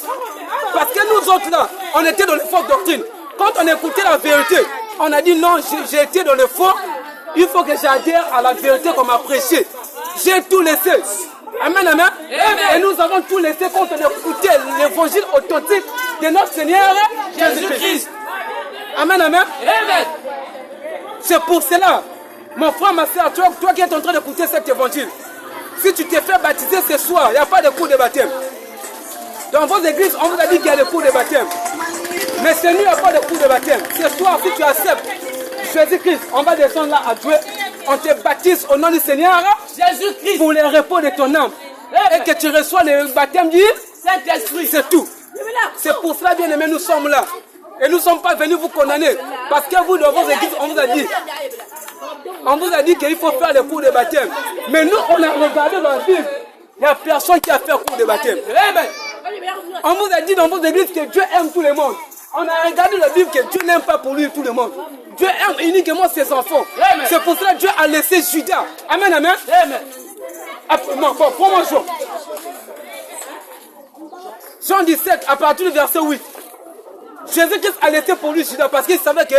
Parce que nous autres là, on était dans les fausses doctrines. Quand on écoutait la vérité, on a dit non, j'ai été dans le faux. Il faut que j'adhère à la vérité qu'on m'a prêchée. J'ai tout laissé. Amen, amen. Et nous avons tout laissé quand on écoutait l'évangile authentique de notre Seigneur Jésus-Christ. Amen, amen. C'est pour cela, mon frère, ma soeur, toi qui es en train d'écouter cet évangile, si tu t'es fait baptiser ce soir, il n'y a pas de cours de baptême. Dans vos églises, on vous a dit qu'il y a des cours de baptême. Mais ce nuit, il n'y a pas de cours de baptême. Ce soir, si tu acceptes Jésus-Christ, on va descendre là à Dieu. On te baptise au nom du Seigneur Jésus-Christ pour le repos de ton âme. Et que tu reçois le baptême du Saint-Esprit. C'est tout. C'est pour cela, bien aimé, nous sommes là. Et nous ne sommes pas venus vous condamner. Parce que vous, dans vos églises, on vous a dit qu'il faut faire le cours de baptême. Mais nous, on a regardé dans la Bible. Il n'y a personne qui a fait le cours de baptême. On vous a dit dans vos églises que Dieu aime tout le monde. On a regardé la Bible que Dieu n'aime pas pour lui tout le monde. Dieu aime uniquement ses enfants. C'est pour cela que Dieu a laissé Judas. Amen, amen. Bon, prends-moi Jean. Jean 17, à partir du verset 8. Jésus-Christ a laissé pour lui Judas parce qu'il savait que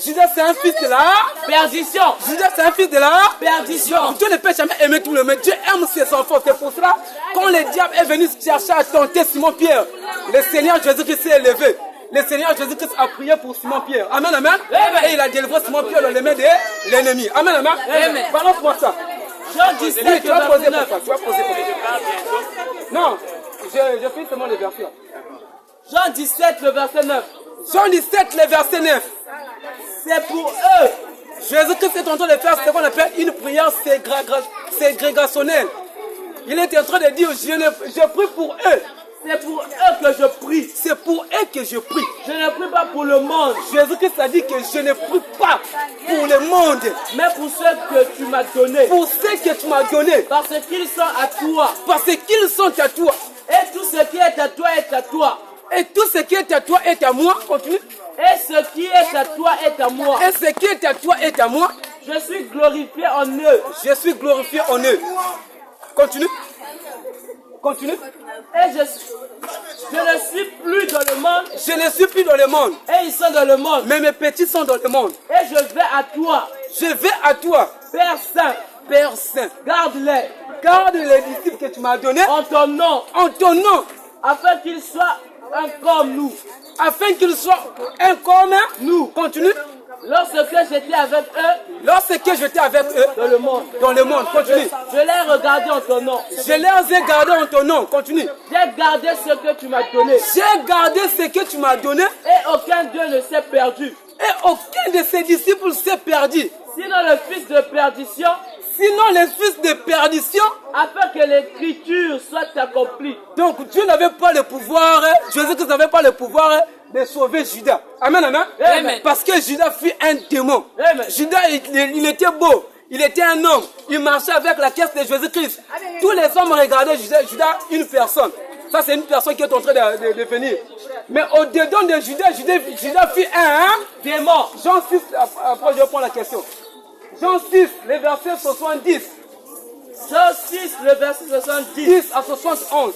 Judas c'est un fils de la perdition. Judas c'est un fils de la perdition. Dieu ne peut jamais aimer tout le monde. Dieu aime ses enfants. C'est pour cela, quand le diable est venu chercher à tenter Simon-Pierre, le Seigneur Jésus-Christ s'est élevé. le Seigneur Jésus-Christ a prié pour Simon-Pierre. Amen, amen. Et il a délivré Simon-Pierre dans les mains de l'ennemi. Amen, amen. Balance-moi ça. Jean 17, Oui, tu vas poser verset pour 9. ça. Tu vas poser pour ça. Non, je finis seulement les versets. Jean 17, le verset 9. Jean 17, le verset 9. C'est pour eux. Jésus-Christ est en train de faire ce qu'on appelle une prière ségrégationnelle. Il est en train de dire, je prie pour eux. C'est pour eux que je prie. C'est pour eux que je prie. Je ne prie pas pour le monde, Jésus-Christ a dit que je ne prie pas pour le monde, mais pour ceux que tu m'as donnés. pour ceux que tu m'as donnés, Parce qu'ils sont à toi. parce qu'ils sont à toi. Et tout ce qui est à toi est à toi. Et tout ce qui est à toi est à moi. Continue. Et ce qui est à toi est à moi. Et ce qui est à toi est à moi. Je suis glorifié en eux. Je suis glorifié en eux. Continue. Continue. Et je ne suis plus dans le monde. Je ne suis plus dans le monde, Et ils sont dans le monde. mais mes petits sont dans le monde. Et je vais à toi. Je vais à toi, Père Saint, Père Saint. garde-les Garde les disciples que tu m'as donnés en ton nom, en ton nom, afin qu'ils soient un comme nous. afin qu'ils soient un comme nous. Continue. Lorsque j'étais avec eux Lorsque j'étais avec eux dans le monde, dans le monde, continue. je les regardais en ton nom. Je les ai gardés en ton nom, continue. J'ai gardé ce que tu m'as donné. J'ai gardé ce que tu m'as donné Et aucun d'eux ne s'est perdu. et aucun de ses disciples s'est perdu. Sinon le fils de perdition, Sinon les fils de perdition, afin que l'écriture soit accomplie. donc Dieu n'avait pas le pouvoir, Jésus-Christ n'avait pas le pouvoir de sauver Judas. Amen, amen. Amen. Parce que Judas fut un démon. Amen. Judas, il était beau, il était un homme, il marchait avec la caisse de Jésus-Christ. Tous les hommes regardaient Judas une personne. Ça, c'est une personne qui est en train de venir. Mais au-dedans de Judas fut un démon. Jean 6, après je reprends la question. Jean 6, les versets 70. Jean 6, le verset 70. 10 à 71.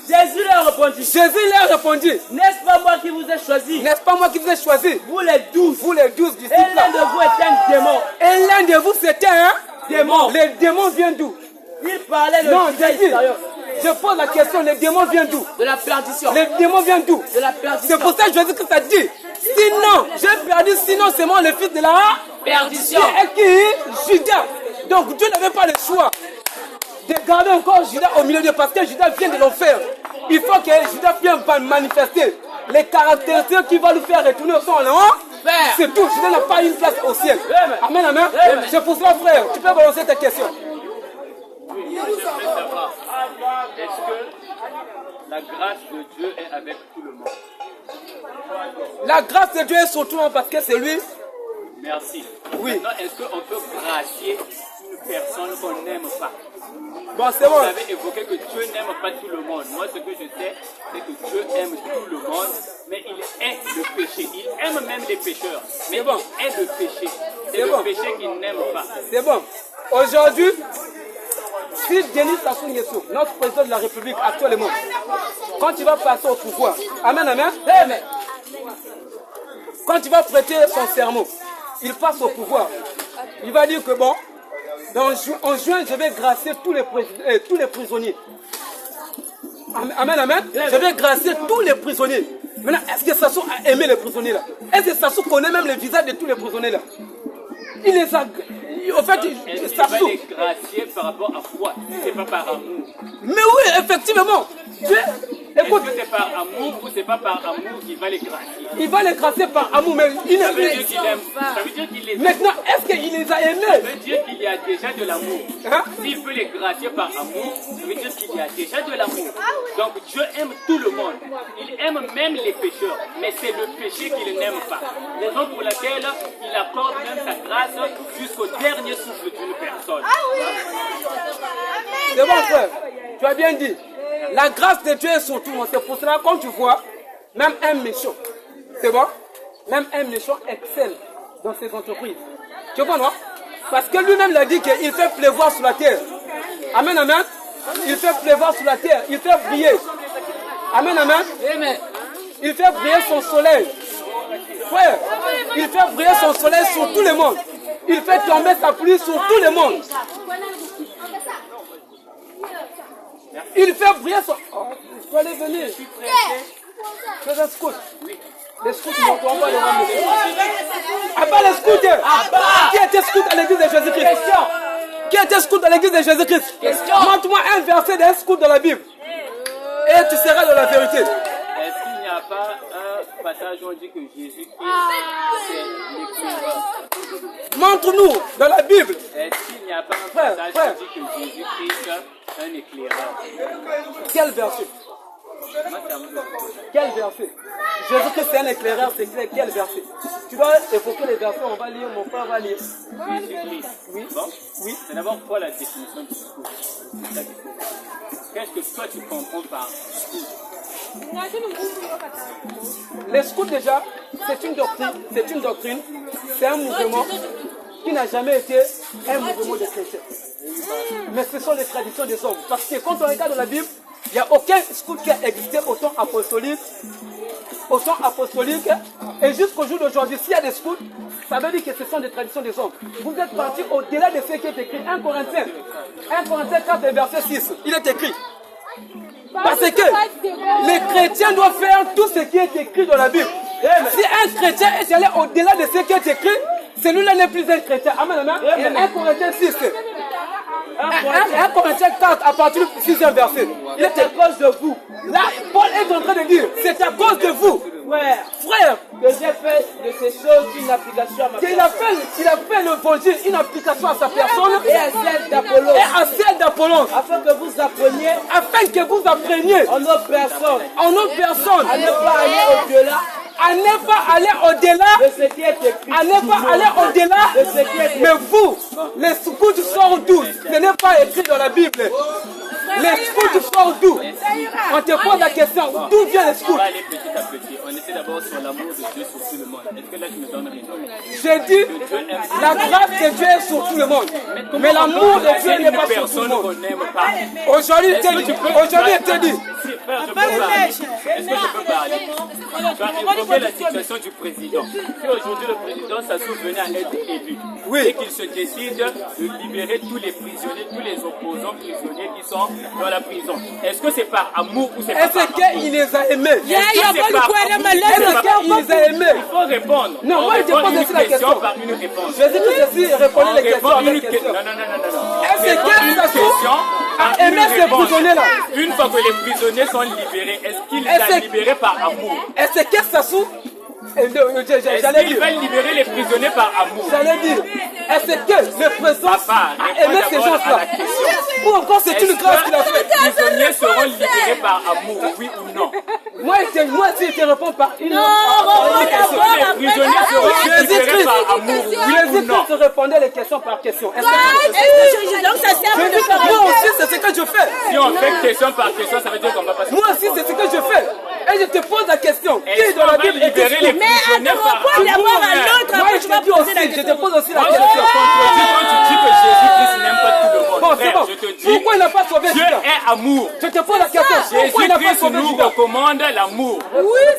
Jésus leur répondit, Jésus leur répondit, n'est-ce pas moi qui vous ai choisi, n'est-ce pas moi qui vous ai choisi, vous les 12, vous les 12 et disciples, l'un de vous est un démon. et l'un de vous c'était un Démon. Les démons viennent d'où? Il parlait de Non, Judas j'ai dit, Iscariote, je pose la question, les démons viennent d'où? de la perdition. Les démons viennent d'où? De la perdition. C'est pour ça que Jésus-Christ a dit, sinon, j'ai perdu, sinon c'est moi le fils de la Perdition. Et qui? Judas. Donc Dieu n'avait pas le choix de garder encore Judas au milieu de parce que Judas vient de l'enfer. Il faut que Judas vienne manifester les caractéristiques qui vont lui faire retourner au son en c'est tout. Judas n'a pas une place au ciel. Amen, amen. C'est pour ça, frère. Tu peux balancer ta question. Est-ce que la grâce de Dieu est avec tout le monde? La grâce de Dieu est sur tout le monde parce que c'est lui. Merci. Oui. Maintenant, est-ce qu'on peut gracier une personne qu'on n'aime pas? Bon, c'est bon. Vous avez évoqué que Dieu n'aime pas tout le monde. Moi, ce que je sais, c'est que Dieu aime tout le monde, mais il est le péché. Il aime même les pécheurs, mais C'est bon. il est le péché. C'est C'est le bon. péché qu'il n'aime pas. C'est bon. Aujourd'hui, si Denis Sassou Nguesso, notre président de la République actuellement, quand il va passer au pouvoir, amen, amen, amen. Quand il va prêter son serment, il passe au pouvoir. Il va dire que bon, en juin, je vais gracier tous les prisonniers. Amen, amen. Je vais gracier tous les prisonniers. Maintenant, est-ce que Sassou a aimé les prisonniers là? Est-ce que Sassou connaît même le visage de tous les prisonniers là? Il les a... En fait, Est-ce qu'il va Sassou... les gracier par rapport à quoi? C'est pas par amour. Mais oui, effectivement. Dieu, écoute, Est-ce que c'est par amour ou c'est pas par amour qu'il va les gracier? il va les gracier par amour, mais il Ça veut dire ne... qu'il aime. Ça veut dire qu'il les aime. Maintenant, est-ce qu'il les a Ça aimés? veut dire qu'il y a déjà de l'amour. Hein? S'il peut les gracier par amour, ça veut dire qu'il y a déjà de l'amour. Donc Dieu aime tout le monde. Il aime même les pécheurs. Mais c'est le péché qu'il n'aime pas. Raison pour laquelle il accorde même sa grâce jusqu'au dernier souffle d'une personne. C'est bon, frère. Tu as bien dit. La grâce de Dieu est sur tout le monde. C'est pour cela, quand tu vois, même un méchant, c'est bon? Même un méchant excelle dans ses entreprises. Tu vois, non? Parce que lui-même l'a dit qu'il fait pleuvoir sur la terre. Amen, amen. Il fait pleuvoir sur la terre. Il fait briller. Amen, amen. Amen. Il fait briller son soleil. Frère, il fait briller son soleil sur tout le monde. Il fait tomber sa pluie sur tout le monde. Il fait briller son... Oh, je peux aller venir. Tu es un scout. Les scouts ne montreront pas le rang de Dieu. Abat les scouts. Qui était scout à l'église de Jésus-Christ? Qui était scout à l'église de Jésus-Christ? Montre-moi un verset d'un scout dans la Bible. Et tu seras dans la vérité. Est-ce qu'il n'y a pas un passage où on dit que Jésus-Christ, c'est l'écrivain? Montre-nous dans la Bible. Est-ce qu'il n'y a pas un passage qui dit que Jésus-Christ est un éclaireur? Quel verset? Moi, c'est à vous de répondre. Quel verset? Jésus-Christ c'est un éclaireur, c'est clair. Quel verset? Tu dois évoquer les versets, on va lire, mon frère va lire. Jésus-Christ. Oui. Bon. Oui. C'est d'abord quoi la définition du scout? C'est ça qu'il faut voir. Qu'est-ce que toi tu comprends par scout? Les scouts déjà, c'est une doctrine, c'est un mouvement qui n'a jamais été un mouvement de chrétiens. Mais ce sont les traditions des hommes. Parce que quand on regarde dans la Bible, il n'y a aucun scout qui a existé au temps apostolique, et jusqu'au jour d'aujourd'hui. S'il y a des scouts, ça veut dire que ce sont des traditions des hommes. Vous êtes partis au-delà de ce qui est écrit. 1 Corinthiens 4, verset 6, il est écrit. Parce que les chrétiens doivent faire tout ce qui est écrit dans la Bible. Si un chrétien est allé au-delà de ce qui est écrit, celui-là n'est plus un chrétien. Amen, amen. 1 Corinthiens 6. 1 Corinthiens 4, à partir du 6e verset. Il est à cause de vous. Là, Paul est en train de dire, c'est à cause de vous. Frère, que j'ai fait de ces choses une application à ma personne. Il a fait l'évangile, une application à sa personne Et à celle d'Apollos. et à celle d'Apollon. Afin que vous appreniez En nos personnes. à ne pas aller au-delà À ne pas aller au-delà. de ce qui est écrit. À ne pas aller au-delà. De ce qui est écrit. Mais vous, les scouts sont d'où? Ce n'est pas écrit dans la Bible. Les scouts sont d'où? On te pose la question, d'où viennent les scouts? On va aller petit à petit. On essaie d'abord sur l'amour de Dieu sur tout le monde. Est-ce que là tu me donnes raison? J'ai dit, la grâce de Dieu est sur tout le monde. Mais l'amour de Dieu n'est pas sur tout le Personne monde. qu'on n'aime pas. Aujourd'hui, il te dit. Si, frère, je peux parler. Est-ce que je peux parler? Tu as évoqué la situation du président. Si aujourd'hui le président s'assout venait à être élu, Oui. et qu'il se décide de libérer tous les prisonniers, tous les opposants prisonniers qui sont dans la prison, est-ce que c'est par amour ou c'est pas par Est-ce amour? qu'il les a aimés? Est-ce qu'il les a aimés? Il faut répondre. Non, On moi, je te répond pose une aussi la question. par une réponse. Jésus-Christ aussi répondait les questions Répond une avec questions. Non. Est-ce Répond que une Sassou question a par aimé une ces réponse. prisonniers-là? Une fois que les prisonniers sont libérés, est-ce qu'il les Est-ce a que- libérés par amour? Est-ce que Sassou, Est-ce j'allais qu'il dire, va libérer les prisonniers par amour? est-ce que le président Papa, a aimé réponds ces d'abord gens-là? à la question. Ou encore c'est une grâce qu'il a fait? Les prisonniers seront libérés par amour, oui ou non? Moi aussi, je te réponds par une Est-ce que les prisonniers seront libérés par amour, oui ou non? Jésus-Christ répondait les questions par question. Est-ce que Donc ça sert à Jésus-Christ, moi aussi, c'est ce que je fais. Si on fait question par question, ça veut dire qu'on va passer. Moi aussi, c'est ce que je fais. Et je te pose la question. Qui Est-ce dans qu'on la va Bible est libérer les prisonniers par Réponds d'abord à amour? l'autre, Moi, après je tu vas te dis poser la aussi, je te question. pose aussi la Moi, je te question. contredis quand tu dis que Jésus-Christ n'aime pas tout le monde. Bon, c'est Frère, bon. je te dis, Pourquoi il n'a pas sauvé Dieu Judas? est amour. Je te pose la question. Pourquoi il n'a pas Jésus-Christ sauvé nous Judas? recommande l'amour.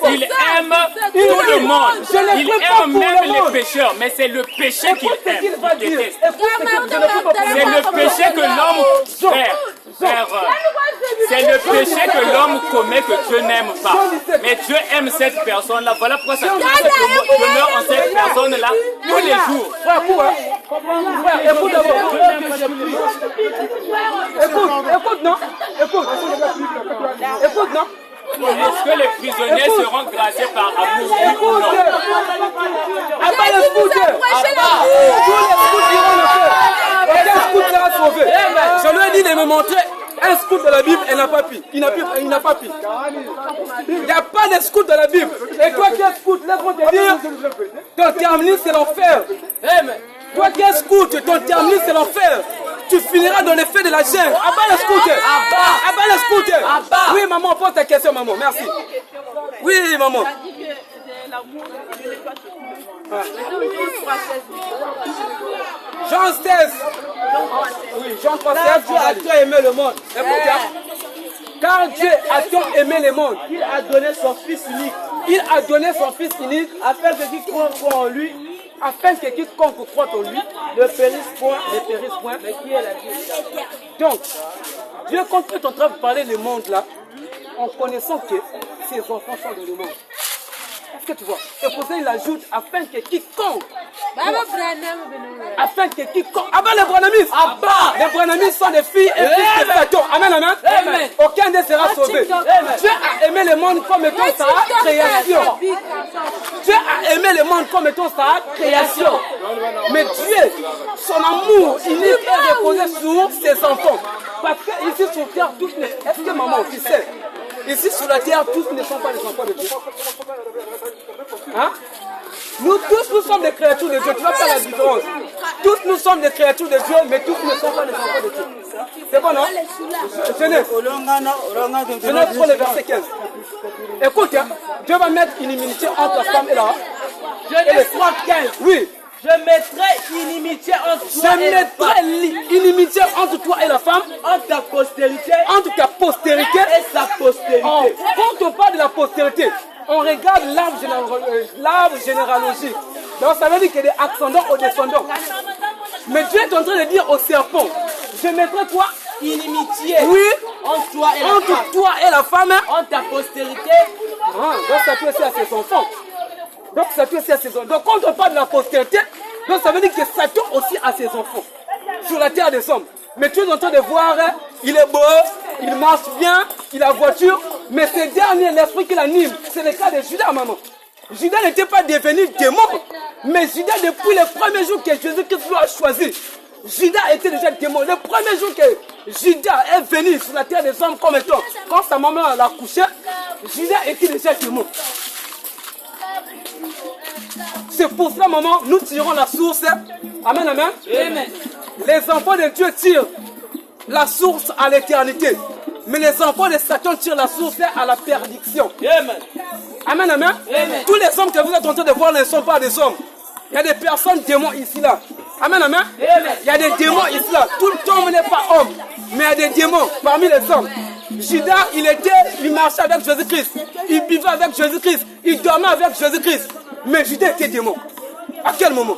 c'est Il ça. aime tout le monde. Je ne Il prie pas aime pour même le monde. les pécheurs, mais c'est le péché qu'il Écoute ce qu'il aime, va qu'il dire. déteste. Écoute ce qu'il je ne prie pas pour C'est le péché que l'homme c'est le péché que l'homme commet que Dieu n'aime pas. Mais Dieu aime cette personne-là. Voilà pourquoi ça demeure en cette personne-là tous les jours. Frère, frère, écoute d'abord. Écoute, non? Écoute, non? Est-ce que les prisonniers seront graciés par amour, oui ou Écoute! non? Abat le scout! Tous les scouts iront le faire. Aucun scout sera sauvé. Je lui ai dit de me montrer un scout de la Bible, elle n'a pas pu. Il n'a pas pu. Il n'y a pas de scout dans la Bible. Et toi qui es scout, laisse-moi te dire, ton terminus c'est l'enfer. Toi qui es scout, ton terminus c'est l'enfer. Tu finiras dans les feux de la chaîne. Abat le scout. Abat le scout. Oui, maman, pose ta question, maman. Merci. Oui, maman. Jean 16. Oui, Jean 3, 16. Dieu a tant aimé le monde. Car Dieu a tant aimé le monde. Il a donné son Fils unique. Il a donné son Fils unique afin que quiconque en lui afin que quiconque croit en lui ne périsse point, mais qui est la vie. Donc, Dieu, quand tu es en train de parler du monde là, en connaissant que ses enfants sont dans le monde. Est-ce que tu vois? C'est pour ça qu'il ajoute afin que quiconque. Afin que quiconque. Abat les Branamis. Abat. Les Branamis sont des filles et fils de Satan. Amen, amen. Amen. Aucun d'eux sera sauvé. Dieu a aimé le monde comme étant sa création. Dieu a aimé le monde comme étant sa création. Mais Dieu, son amour unique est reposé sur ses enfants. Parce que ici sur terre, tous ne... Est-ce que maman, tu sais? Ici sur la terre, tous ne sont pas les enfants de Dieu. Hein? Nous tous, nous sommes des créatures de Dieu. Tu vois pas la différence. Tous nous sommes des créatures de Dieu, mais tous ne sont pas les enfants de Dieu. C'est bon, non? Genèse. Genèse pour le verset 15. Écoute, hein, Dieu va mettre une inimitié entre la femme et la... Genèse 35. Oui. Je mettrai inimitié entre toi Je mettrai inimitié entre toi et la femme, entre ta postérité et sa postérité. Oh, quand on parle de la postérité, on regarde l'arbre généalogique. Donc ça veut dire qu'il y a des ascendants aux descendants. Mais Dieu est en train de dire au serpent, je mettrai quoi? Inimitié. Oui. Entre toi et la femme. Entre ta postérité. Donc ça peut aussi à ses enfants. Donc ça peut aussi à ses enfants. Donc quand on parle de la postérité, donc ça veut dire que Satan aussi a ses enfants sur la terre des hommes. Mais tu es en train de voir, il est beau, il marche bien, il a voiture, mais ces derniers, l'esprit qui l'anime, c'est le cas de Judas, maman. Judas n'était pas devenu démon, mais Judas, depuis le premier jour que Jésus-Christ l'a choisi, Judas était déjà démon. Le premier jour que Judas est venu sur la terre des hommes comme étant, quand sa maman l'a couché, Judas était déjà démon. C'est pour cela, maman, nous tirons la source. Amen, amen. Amen. Les enfants de Dieu tirent la source à l'éternité. Mais les enfants de Satan tirent la source à la perdition. Amen. Amen, amen. Amen. Tous les hommes que vous êtes en train de voir ne sont pas des hommes. Il y a des personnes démons ici, là. Amen, amen. Amen. Il y a des démons ici, là. Tout le homme n'est pas homme. Mais il y a des démons parmi les hommes. Judas, il marchait avec Jésus-Christ. Il vivait avec Jésus-Christ. Il dormait avec Jésus-Christ. Mais Judas était démon. À quel moment?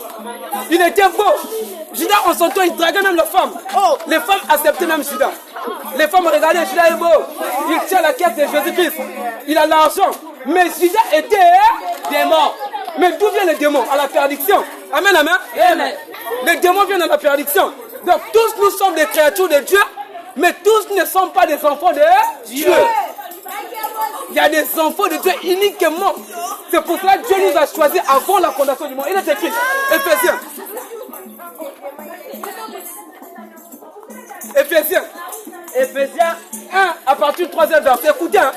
Il était beau. Judas, en son temps, il draguait même les femmes. Oh, les femmes acceptaient même Judas. Les femmes regardaient, Judas est beau. Il tient la caisse de Jésus-Christ. Il a l'argent. Mais Judas était démon. Mais d'où vient le démon? À la perdition. Amen, amen. Amen. Les démons viennent à la perdition. Donc tous nous sommes des créatures de Dieu, mais tous ne sont pas des enfants de Dieu. Il y a des enfants de Dieu uniquement. C'est pour cela que Dieu nous a choisis avant la fondation du monde. Il est écrit, Éphésiens 1, à partir du 3e verset. Écoutez, hein.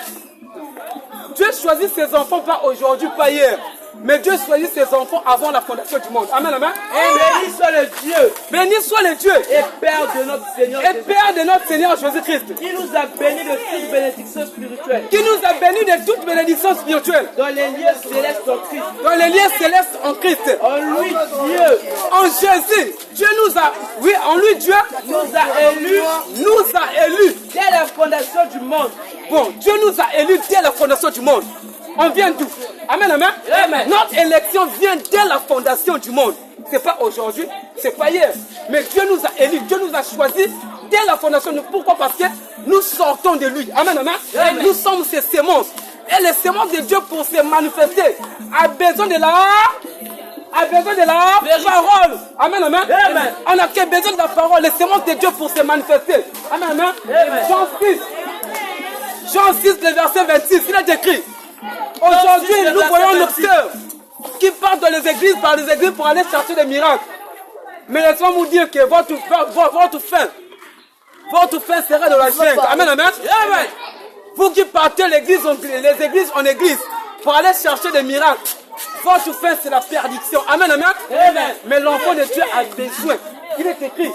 Dieu choisit ses enfants pas aujourd'hui, pas hier. Mais Dieu choisit ses enfants avant la fondation du monde. Amen, amen. Et béni soit le Dieu. Béni soit le Dieu. Et Père de notre Seigneur. Et Père de notre Seigneur Jésus-Christ. Qui nous a bénis de toute bénédiction spirituelle. Qui nous a bénis de toute bénédiction spirituelle. Dans les lieux célestes en Christ. Dans les lieux célestes en Christ. En lui, Dieu. En Jésus. Dieu nous a. Oui, en lui, Dieu nous a élus. Nous a élus. Dès la fondation du monde. Bon, Dieu nous a élus dès la fondation du monde. On vient d'où? Amen, amen. Amen. Notre élection vient dès la fondation du monde. C'est pas aujourd'hui, c'est pas hier. Mais Dieu nous a élus, Dieu nous a choisis dès la fondation. Pourquoi? Parce que nous sortons de lui. Amen, amen. Amen. Nous sommes ses semences. Et les semences de Dieu pour se manifester a besoin de la parole. Amen, amen. Amen. On a besoin de la parole, les semences de Dieu pour se manifester. Amen, amen. Amen. Jean 6, le verset 26, il est écrit. Aujourd'hui, nous voyons un docteur qui part dans les églises, par les églises pour aller chercher des miracles. Mais laissez-moi vous dire que votre fin sera de la jungle. Amen, amen. Amen. Vous qui partez les églises en église pour aller chercher des miracles, votre fin c'est la perdition. Amen, amen. Amen. Mais l'enfant de Dieu a besoin. Il est écrit.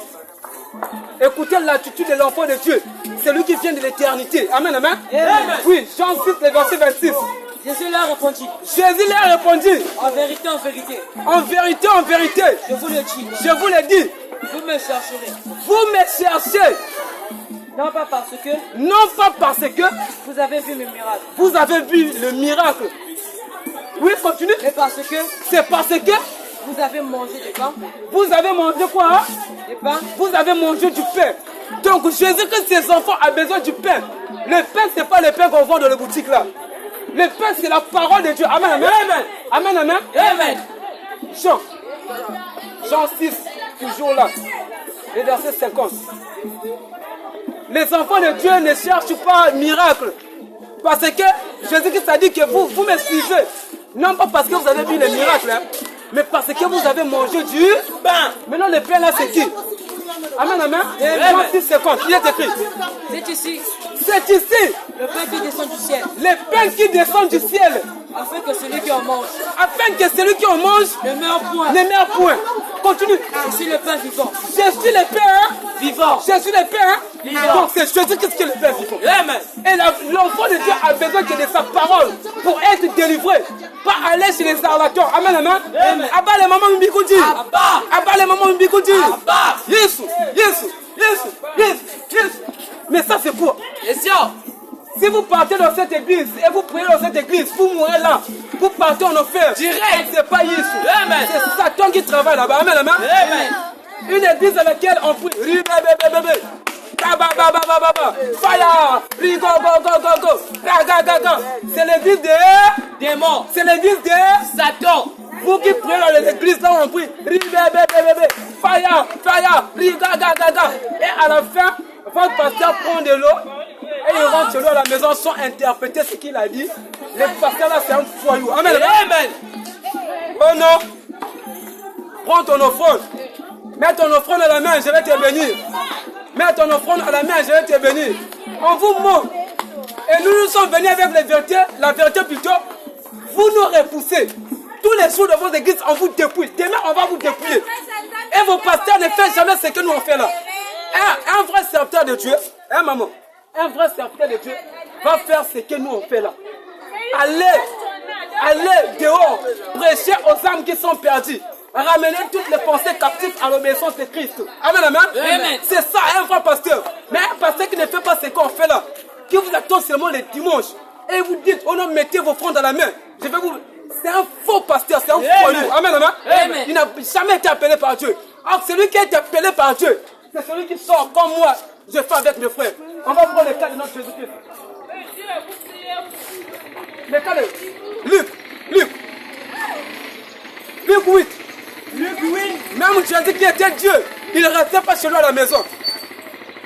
Écoutez l'attitude de l'enfant de Dieu. C'est lui qui vient de l'éternité. Amen, amen. Amen. Oui, Jean 6, le verset 26. Jésus leur répondit. Jésus leur répondit. En vérité, en vérité. En vérité, en vérité. Je vous le dis. Je vous le dis. Vous me chercherez. Vous me cherchez. Non pas parce que. Non pas parce que. Vous avez vu mes miracles. Vous avez vu le miracle. Oui, continue. Mais parce que. C'est parce que. Vous avez mangé du pain. Vous avez mangé quoi, hein? Du pain. Vous avez mangé du pain. Donc Jésus-Christ, ses enfants ont besoin du pain. Le pain, ce n'est pas le pain qu'on vend dans les boutiques là. Le pain, c'est la parole de Dieu. Amen, amen. Amen, amen. Amen. Jean 6, toujours là. Le verset 50. Les enfants de Dieu ne cherchent pas un miracle. Parce que Jésus-Christ a dit que vous me suivez. Non pas parce que vous avez vu les miracles, hein, mais parce que vous avez mangé du pain. Maintenant, le pain là, c'est qui? Amen, amen. Jean 6, 50. Il est écrit. C'est ici. C'est ici. Le pain qui descend du ciel. Le pain qui descend du ciel. Afin que celui qui en mange Afin que celui qui en mange ne meure point. ne meure point. Continue. Je suis le pain vivant. Je suis le pain Vivant. Je suis le pain Vivant. Donc c'est Jésus-Christ qui est le pain vivant. Amen. Et l'enfant de Dieu a besoin que de sa parole pour être délivré. Pas aller chez les charlatans. Amen, amen. Amen. Abba les mamans mbikoudi. Abba les mamans mbikoudi. Abba. Yesu. Mais ça c'est quoi? Question. Si vous partez dans cette église et vous priez dans cette église, vous mourrez là. Vous partez en enfer. Direct. C'est pas Yesu. Amen. C'est Satan qui travaille là-bas. Amen, amen. Amen. Une église dans laquelle on prie. Fire. Go. C'est l'église de Démon. C'est l'église de Satan. Vous qui priez dans les églises là on prie. Fire. Et à la fin, votre pasteur prend de l'eau. Et il rentre chez lui à la maison sans interpréter ce qu'il a dit. Le pasteur là c'est un foyou. Amen. Amen. Oh non. Prends ton offrande. Mets ton offrande à la main, je vais te bénir. Mets ton offrande à la main, je vais te bénir. On vous ment. Et nous sommes venus avec la vérité plutôt. Vous nous repoussez. Tous les jours de vos églises, on vous dépouille. Demain, on va vous dépouiller. Et vos pasteurs ne font jamais ce que nous on fait là. Un vrai serviteur de Dieu, maman, un vrai serviteur de Dieu va faire ce que nous on fait là. Allez dehors, prêcher aux âmes qui sont perdues. Ramener toutes les pensées captives à l'obéissance de Christ. Amen, amen. Amen. C'est ça un vrai pasteur. Mais un pasteur qui ne fait pas ce qu'on fait là, qui vous attend seulement les dimanches, et vous dites, oh non, mettez vos fronts dans la main. Je vais vous... C'est un faux pasteur, c'est un foyou. Amen, amen. Amen. Il n'a jamais été appelé par Dieu. Alors celui qui a été appelé par Dieu, c'est celui qui sort comme moi, je fais avec mes frères. On va prendre le cas de notre Jésus-Christ. Le cas de Luc 8. Même Jésus qui était Dieu, il ne restait pas chez lui à la maison.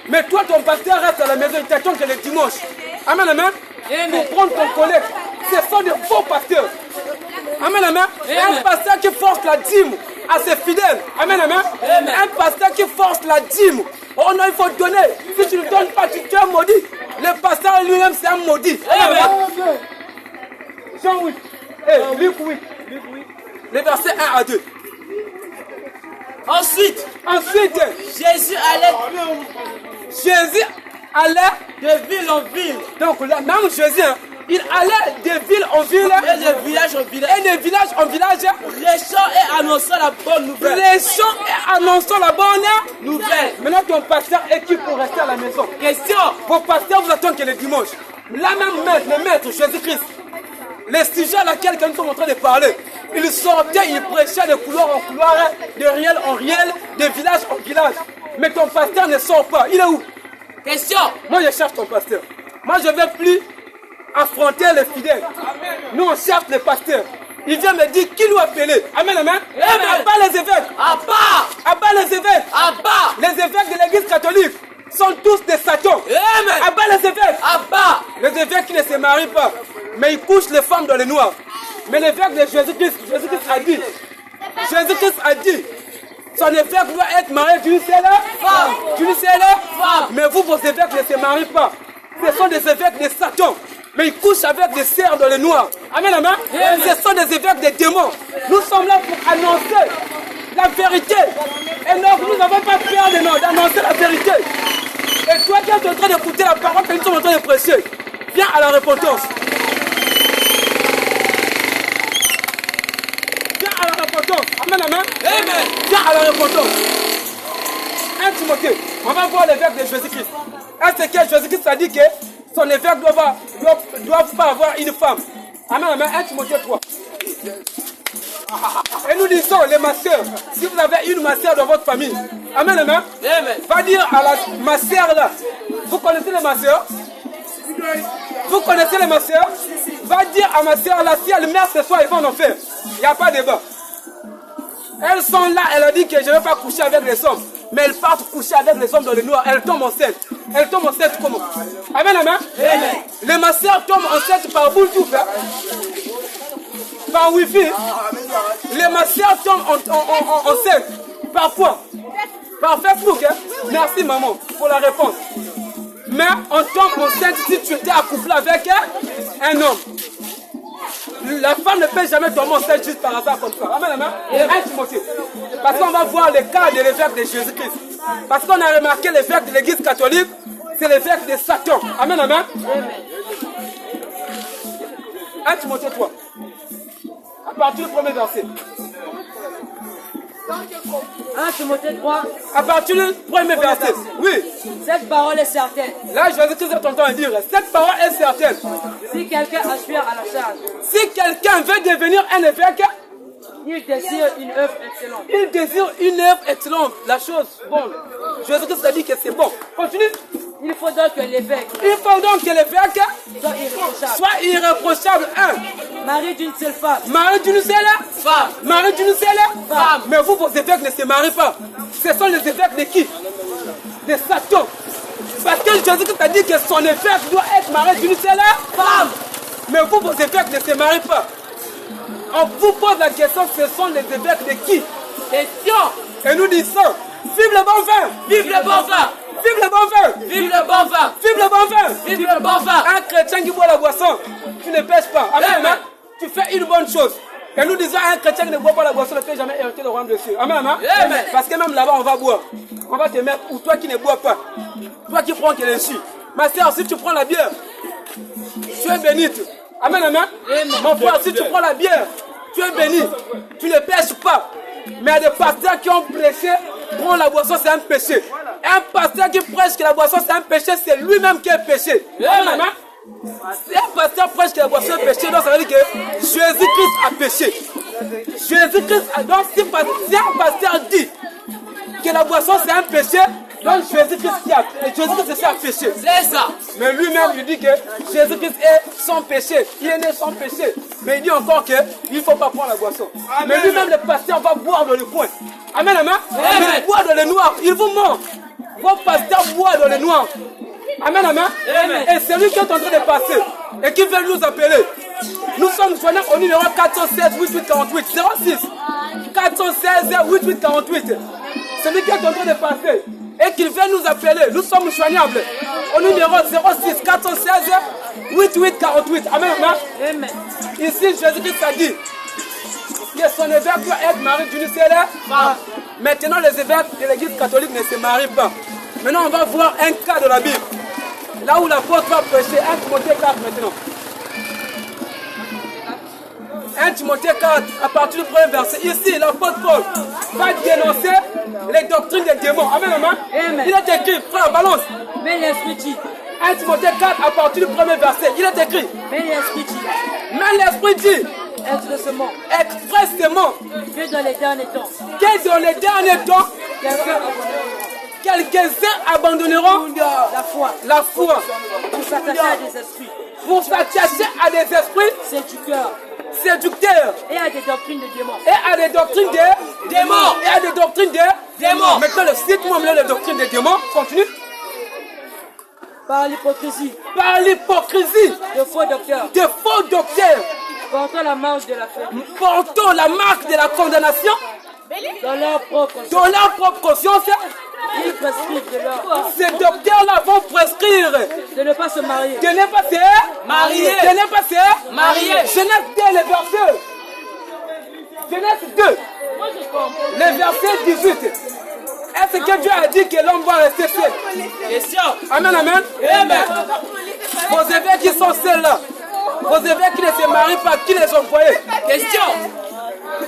Mais toi, ton pasteur reste à la maison, il t'attend que le dimanche. Amen, amen. Pour prendre ton collègue. Ce sont des faux pasteurs. Amen, amen. Un pasteur qui force la dîme à ses fidèles. Amen, amen. Un pasteur qui force la dîme. Oh non, il faut donner. Si tu ne donnes pas, tu es maudit. Le pasteur lui-même, c'est un maudit. Amen. Jean 8. Luc 8. Les versets 1 à 2. Ensuite, Jésus allait de ville en ville. Donc là, même Jésus, il allait de ville en ville. Et de village en village. Et de village en village. Prêchant et annonçant la bonne nouvelle. Maintenant, ton pasteur est qui pour rester à la maison? Question. Vos pasteurs vous attendent que le dimanche. Là même, le maître Jésus-Christ, les sujets à laquelle nous sommes en train de parler, il sortait, il prêchait de couloir en couloir, de riel en riel, de village en village. Mais ton pasteur ne sort pas. Il est où? Question. Moi, je cherche ton pasteur. Moi, je ne vais plus affronter les fidèles. Nous, on cherche les pasteurs. Il vient me dire qui nous appelait. Amen, amen. Abat les évêques. Abat les évêques. Les évêques de l'église catholique sont tous des satans. Abat les évêques. Les évêques qui ne se marient pas, mais ils couchent les femmes dans le noir. Mais l'évêque de Jésus-Christ a dit, son évêque doit être marié d'une seule femme. Mais vous, vos évêques ne se marient pas. Ce sont des évêques de Satan. Mais ils couchent avec des cerfs dans le noir. Amen, amen. Ce sont des évêques des démons. Nous sommes là pour annoncer la vérité. Et donc, nous n'avons pas peur d'annoncer la vérité. Et toi qui es en train d'écouter la parole que nous sommes en train de prêcher, viens à la repentance. Amen, amen. Viens à la repentance. 1 Timothée, on va voir l'évêque de Jésus-Christ. Est-ce que Jésus-Christ a dit que son évêque ne doit pas avoir une femme? Amen, amen. 1 Timothée 3. Et nous disons, les masseurs, si vous avez une masseur dans votre famille, amen, amen. Va dire à la masseur là, vous connaissez les masseurs? Vous connaissez les masseurs? Va dire à ma soeur là, si elle meurt ce soir, ils vont en faire. Il n'y a pas de débat. Elles sont là, elle a dit que je ne vais pas coucher avec les hommes. Mais elles partent coucher avec les hommes dans le noir. Elles tombent enceintes. Elles tombent enceintes comment? Amen, amen. Amen. Les masseurs tombent enceintes par Bluetooth. Hein? Par Wi-Fi. Les masseurs tombent enceintes. Par quoi? Par Facebook. Hein? Merci maman pour la réponse. Mais on tombe enceinte si tu étais accouplé avec un homme. La femme ne peut jamais tomber enceinte juste par hasard comme ça. Amen, amen. Un Timothée. Parce qu'on va voir le cas de l'évêque de Jésus-Christ. Parce qu'on a remarqué l'évêque de l'église catholique, c'est l'évêque de Satan. Amen, amen. Un Timothée 3. À partir du premier verset. 1 Timothée 3. À partir du premier verset. Oui. Cette parole est certaine. Là, Jésus-Christ est en train de dire, cette parole est certaine. Si quelqu'un aspire à la charge, si quelqu'un veut devenir un évêque, il désire une œuvre excellente. Il désire une œuvre excellente. La chose bonne. Jésus-Christ a dit que c'est bon. Continue. Il faut donc que l'évêque soit irréprochable. Mari d'une seule femme. Mari d'une seule femme. Mari d'une seule femme. Mais vous, vos évêques ne se marient pas. Ce sont les évêques de qui? De Satan. Parce que Jésus-Christ a dit que son évêque doit être marié d'une seule femme. Mais vous, vos évêques ne se marient pas. On vous pose la question, ce sont les évêques de qui? Question. Et nous disons, vive le bon vin. Vive le bon vin. Vive le bon vin. Vive le bon vin. Vive le bon vin. Vive le bon vin. Un chrétien qui boit la boisson, tu ne pêches pas. Amen, amen. Tu fais une bonne chose. Et nous disons un chrétien qui ne boit pas la boisson ne peut jamais hériter le royaume de Dieu. Amen, amen. Amen. Parce que même là-bas, on va boire. On va te mettre, ou toi qui ne bois pas, toi qui prends que les chis. Ma soeur, si tu prends la bière, tu es bénite. Amen, amen. Mon frère, si tu prends la bière, tu es béni. Tu ne pêches pas. Mais des pasteurs qui ont prêché, prendre la boisson, c'est un péché. Un pasteur qui prêche que la boisson, c'est un péché, c'est lui-même qui est péché. Amen, amen. Si un pasteur prêche que la boisson est péché, donc ça veut dire que Jésus-Christ a péché. Jésus-Christ a... Donc si un pasteur dit que la boisson c'est un péché, donc Jésus-Christ a péché. C'est ça. Mais lui-même il dit que Jésus-Christ est sans péché. Il est né sans péché. Mais il dit encore qu'il ne faut pas prendre la boisson. Amen. Mais lui-même le pasteur va boire dans le coin. Amen, amen. Amen. Mais boire dans le noir, il vous ment. Vos pasteurs boivent dans le noir. Amen, amen. Amen. Et c'est lui qui est en train de passer et qui veut nous appeler. Nous sommes joignants au numéro 416 8848 06 416 8848. C'est lui qui est en train de passer et qu'il veut nous appeler. Nous sommes joignables au numéro 06 416 8848. Amen, amen. Amen. Ici, Jésus-Christ a dit que son évêque doit être marié d'une seule femme. Maintenant, les évêques de l'église catholique ne se marient pas. Maintenant, on va voir un cas de la Bible. Là où l'apôtre va prêcher, 1 Timothée 4 maintenant. 1 Timothée 4, à partir du premier verset. Ici, l'apôtre Paul va dénoncer les doctrines des démons. Amen, amen. Amen. Il est écrit, prends la balance. Mais l'Esprit dit. 1 Timothée 4, à partir du premier verset. Il est écrit. Mais l'Esprit dit. Mais l'Esprit dit. Expressément. Expressément. Que dans les derniers temps. Que dans les derniers temps. Quelques-uns abandonneront la foi pour s'attacher à des esprits. Pour s'attacher à des esprits séducteurs. Et à des doctrines de démons. Et à des doctrines de démons. Et à des doctrines de démons. Maintenant, cite-moi les doctrines des démons. Continue. Par l'hypocrisie. Par l'hypocrisie. De faux docteurs. De faux docteurs. Portant la marque de la fête. Portant la marque de la condamnation. Dans leur propre conscience. Ils prescrivent de leur. Ces docteurs-là vont prescrire de ne pas se marier. De ne pas se marier. De ne pas se marier. Genèse 2, le verset. Genèse 2. Le verset 18. Est-ce que Dieu a dit que l'homme va rester seul? Question. Amen, amen. Amen. Vos évêques qui sont seuls là. Vos évêques qui ne se marient pas, qui les ont envoyés? Question.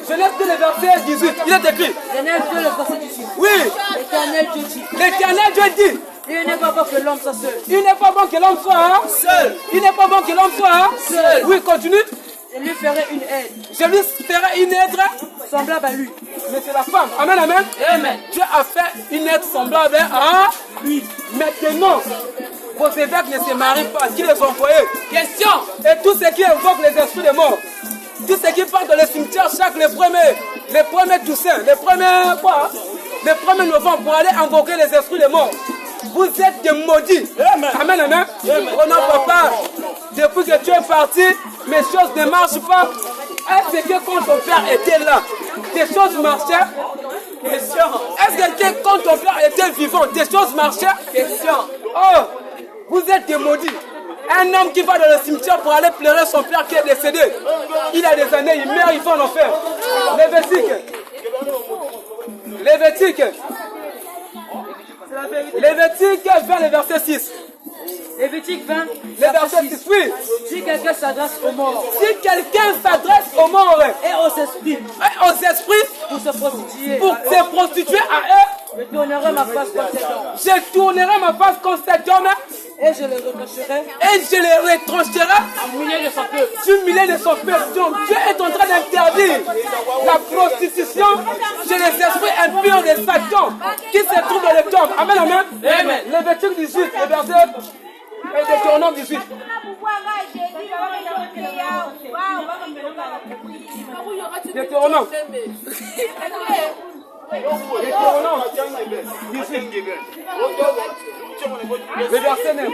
Genèse 2, le verset 18. Il est écrit. Genèse 2, le verset 18. Oui. L'Éternel Dieu dit. L'Éternel Dieu dit. Il n'est pas bon que l'homme soit seul. Il n'est pas bon que l'homme soit seul. Il n'est pas bon que l'homme soit seul. Oui, continue. Je lui ferai une aide. Je lui ferai une aide semblable à lui. Mais c'est la femme. Amen, amen. Amen. Dieu a fait une aide semblable à lui. Maintenant, vos évêques ne se marient pas, qui les ont envoyés? Question. Et tous ceux qui invoquent les esprits de mort, tous ceux qui partent dans le cimetière chaque les premiers Toussaint, les premiers quoi? Les premiers novembre pour aller invoquer les esprits de mort. Vous êtes des maudits. Amen, amen. Oh non, papa, depuis que tu es parti, mes choses ne marchent pas. Est-ce que quand ton père était là, tes choses marchaient? Question. Est-ce que quand ton père était vivant, tes choses marchaient? Question. Oh, vous êtes des maudits. Un homme qui va dans le cimetière pour aller pleurer son père qui est décédé. Il a des années, il meurt, il va en enfer. Lévitique 20, le verset 6. Lévitique 20, Le verset 6, oui. si quelqu'un s'adresse aux morts Si quelqu'un s'adresse aux morts et aux esprits pour se prostituer à eux, je tournerai ma face contre cet homme je tournerai ma face contre cet homme et je le retrancherai et je les retrancherai au milieu de son peuple. du milieu de son peuple. Donc Dieu est en train d'interdire la prostitution chez les esprits impurs de Satan qui se trouvent dans les tombes. Amen, amen. Amen. Lévitique 18, le verset et Deutéronome 18. Deutéronome. Le verset 9.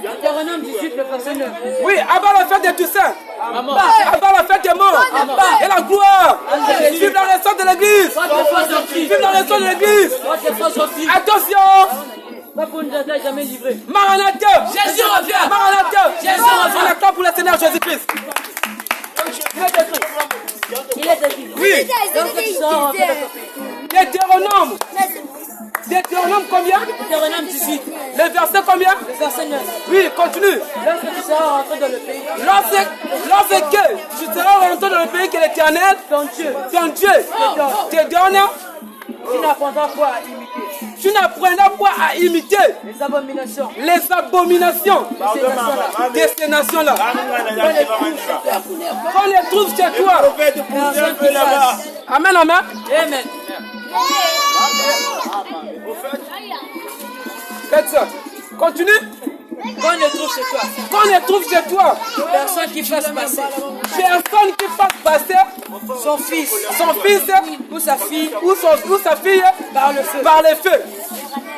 Deutéronome 18, le verset 9. Oui, avant la fête de Toussaint, avant la fête des morts, et la gloire, vive la naissance de l'église, vive la naissance de l'église. Attention, Papa ne nous a jamais livré. Maranatha, Jésus revient. Maranatha, Jésus revient. on acclame pour le Seigneur Jésus-Christ. Il est écrit. Oui, Donc tu seras rentré dans ton pays. Deutéronome. Deutéronome combien? Deutéronome 18, Le verset combien? le verset 9. Oui, continue. Lorsque tu seras rentré dans le pays, Lorsque tu seras rentré dans le pays que l'Éternel, ton Dieu, ton Dieu, te donne, tu n'apprendras pas à imiter tu n'apprendras pas à imiter les abominations les abominations de ces nations-là. de ces nations-là. Qu'on les trouve chez toi. Personne qui fasse. Amen, amen. Amen. Faites ça. Continue. Qu'on ne trouve chez toi. Qu'on les trouve chez toi. Personne qui fasse passer Personne qui fasse passer son fils son fils ou sa fille ou sa fille par le feu. par les feux.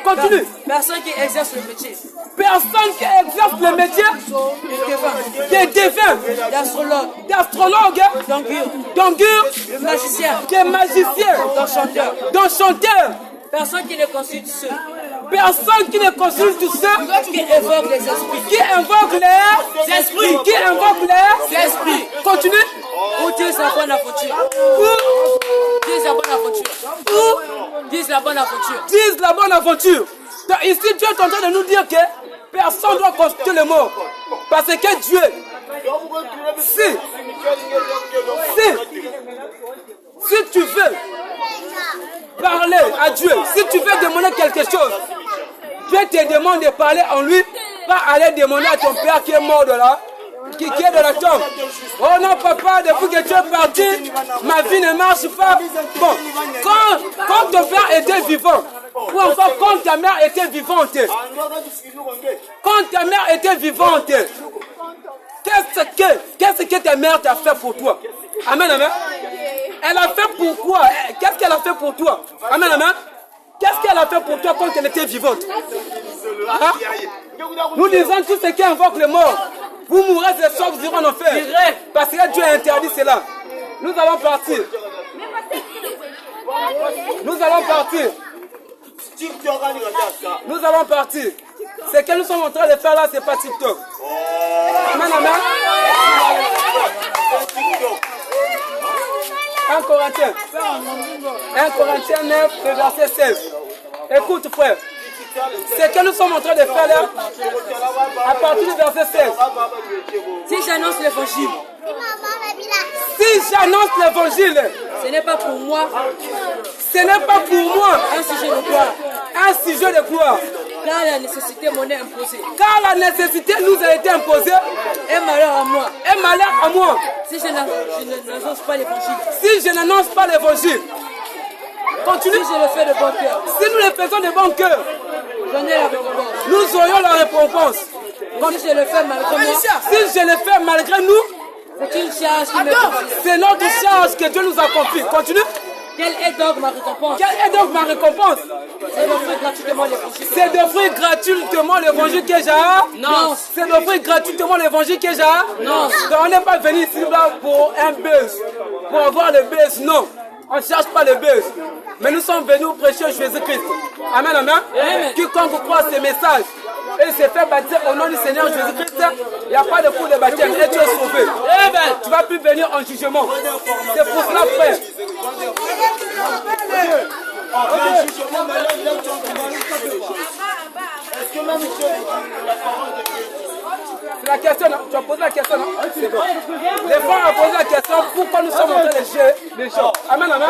Continue. Personne qui exerce le métier Personne qui exerce le métier de devin, de devin, d'astrologue, d'astrologue, d'angure, de magicien, magicien, d'enchanteur. d'enchanteur. Personne qui ne consulte ceux Personne qui ne consulte tous ceux qui évoquent les esprits. qui invoquent les esprits. Qui invoquent les esprits. Continue. Ou disent la bonne aventure. Ou Disent la bonne aventure. Disent la bonne aventure. disent la bonne aventure. Donc ici, Dieu est en train de nous dire que personne ne doit consulter le mort. Parce que Dieu, si tu veux parler à Dieu, si tu veux demander quelque chose, Dieu te demande de parler en lui, pas aller demander à ton père qui est mort de là, qui est de la tombe. Oh non, papa, depuis que tu es parti, ma vie ne marche pas. Bon, quand ton père était vivant, ou encore quand ta mère était vivante, quand ta mère était vivante, qu'est-ce que ta mère t'a fait pour toi? Amen, amen. Elle a fait pour quoi? Qu'est-ce qu'elle a fait pour toi? Amen, amen. Qu'est-ce qu'elle a fait pour toi quand elle était vivante? Hein? Nous disons tout ce qui invoque le mort. Vous mourrez ce soir, vous irez en enfer. Parce que Dieu a interdit cela. Nous allons partir. Nous allons partir. Nous allons partir. Ce que nous sommes en train de faire là, c'est pas TikTok. Amen, amen. 1 Corinthiens 9, le verset 16. Écoute, frère. Ce que nous sommes en train de faire là, à partir du verset 16. Si j'annonce l'évangile, si j'annonce l'évangile, ce n'est pas pour moi ce n'est pas pour moi un sujet de gloire, un sujet de gloire. car la nécessité m'en est imposée. Car la nécessité nous a été imposée. Un malheur à moi. Un malheur à moi. Si je n'annonce pas l'évangile, Si je n'annonce pas l'évangile, Continue. Si je le fais de bon cœur, Si nous le faisons de bon cœur, j'en ai la récompense. nous aurions la récompense. Mais si je le fais malgré moi, Si je le fais malgré nous, c'est une charge qui me confie. c'est notre charge que Dieu nous a confiée. Continue. Quelle est donc ma récompense? Quelle est donc ma récompense? C'est d'offrir gratuitement l'évangile. C'est d'offrir gratuitement l'évangile que j'ai. Non. C'est d'offrir gratuitement l'évangile que j'ai. Non. Donc on n'est pas venu ici là pour un buzz, pour avoir le buzz, non. On ne cherche pas le buzz. Mais nous sommes venus prêcher Jésus-Christ. Amen, amen. Amen. Quiconque croit ces messages et se fait baptiser au nom du Seigneur Jésus-Christ, il n'y a pas de coup de baptême et tu es sauvé. Amen. Tu ne vas plus venir en jugement. C'est pour cela, frère. C'est la question, non? Tu as posé la question, non? C'est bon. Les frères ont posé la question pourquoi nous sommes en train de juger les gens. Amen, amen.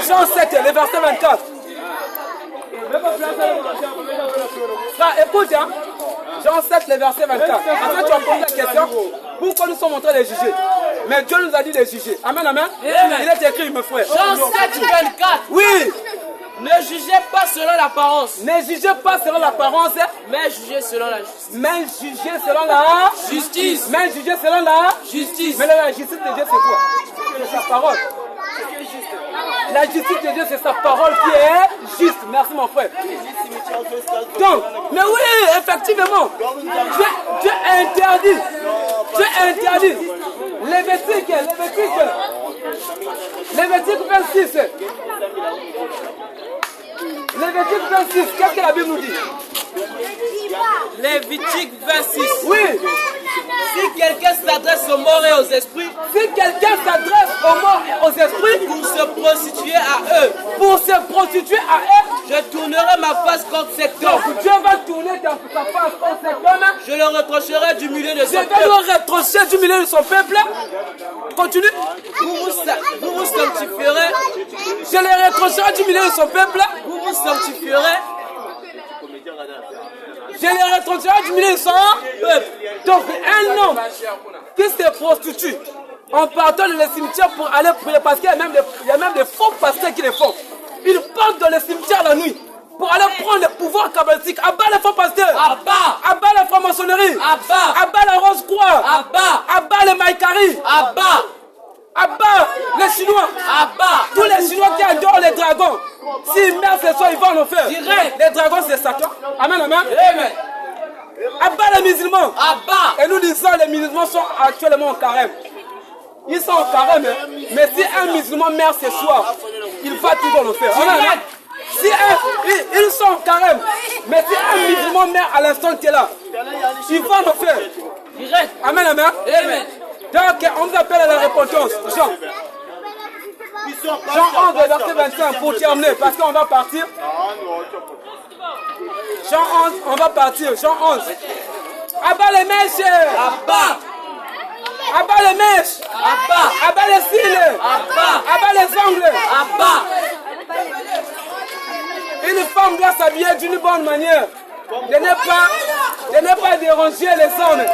Jean 7, le verset 24. Frère, écoute, hein? Jean 7, le verset 24. Après, tu as posé la question pourquoi nous sommes en train de juger. Mais Dieu nous a dit de juger. Amen, amen. Il est écrit, mes frères. Jean 7, 24. Oui. Ne jugez pas selon l'apparence, Ne jugez pas selon l'apparence, mais jugez selon la justice. mais jugez selon la Justice. Mais jugez selon la Justice. Mais la justice de Dieu, c'est quoi? C'est sa parole. La justice de Dieu, c'est sa parole qui est juste. Merci, mon frère. Donc, mais oui, effectivement, Dieu interdit. Dieu interdit. Lévitique 26. Lévitique 26, qu'est-ce que la Bible nous dit? Lévitique 26. Oui. Si quelqu'un s'adresse aux morts et aux esprits, Si quelqu'un s'adresse aux morts et aux esprits pour se prostituer à eux, pour se prostituer à eux, je tournerai ma face contre cet homme. donc Dieu va tourner sa face contre cet homme. Je le reprocherai du milieu de Je son vais peuple. le reprocher du milieu de son peuple. Continue. Vous vous sanctifierez, Je le reprocherai du milieu de son peuple. vous vous sanctifierez, Je le reprocherai du milieu de son peuple. Donc un homme qui se prostitue en partant dans le cimetière pour aller prier, parce qu'il y a même des faux pasteurs qui le font. Ils partent dans le cimetière la nuit pour aller prendre le pouvoir kabbalistique. À bas les faux pasteurs. à bas, À bas la franc-maçonnerie. à bas, À bas la Rose-Croix. à bas, À bas les Maïkari. à bas, À bas les Chinois. à bas. Tous les Chinois qui adorent les dragons. S'ils meurent ce soir, ils vont en enfer. Direct. Les dragons, c'est Satan. Amen, amen. Amen. À bas les musulmans. À bas. Et nous disons, les musulmans sont actuellement en carême. Ils sont en carême, hein. Mais si un musulman meurt ce soir, il va toujours en enfer. Amen, amen. Si ils sont en carême, mais si un musulman meurt à l'instant qui est là, il va en enfer. Direct. Amen, amen. Amen. Donc, on nous appelle à la repentance. Jean 11, verset 25, pour terminer, parce qu'on va partir. Jean 11, on va partir. Jean 11. Abat les mèches. À bas, Abat les mèches. à bas, Abat les cils. à bas, Abat les ongles. à bas. Une femme doit s'habiller d'une bonne manière. De ne pas déranger les hommes.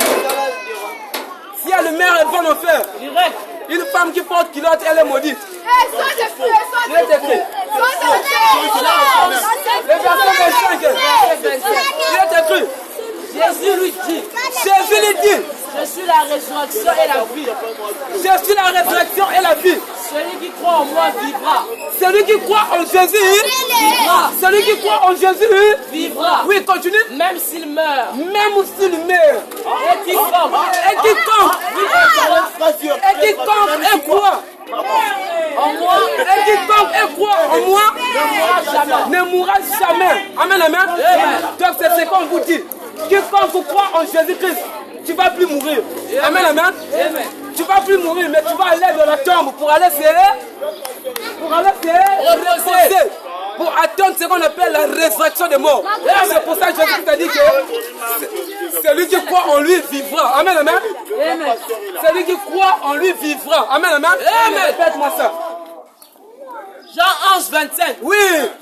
Si elle meurt, elle va en faire. Direct. Une femme qui porte culotte, elle est maudite. Il est écrit. Le verset 25. Il est écrit. Jésus lui dit, Jésus lui dit, je suis la résurrection et la vie. je suis la résurrection et la vie. Celui qui croit en moi vivra. Celui qui croit en Jésus, Vivra. celui qui croit en Jésus, Vivra. oui, continue, Même s'il meurt. même s'il meurt. Et quiconque. Et quiconque, et croit En moi. et quiconque et croit en moi ne mourra jamais. Amen, amen. Donc c'est ce qu'on vous dit. Quiconque croit en Jésus-Christ, tu ne vas plus mourir. Amen, amen. Amen. Tu ne vas plus mourir, mais tu vas aller dans la tombe pour aller reposer, pour attendre ce qu'on appelle la résurrection des morts. C'est pour ça que Jésus a dit que celui qui croit en lui vivra. Amen, amen. Amen. Celui qui croit en lui vivra. Amen, amen. Répète-moi ça. Jean 11, 25. Oui.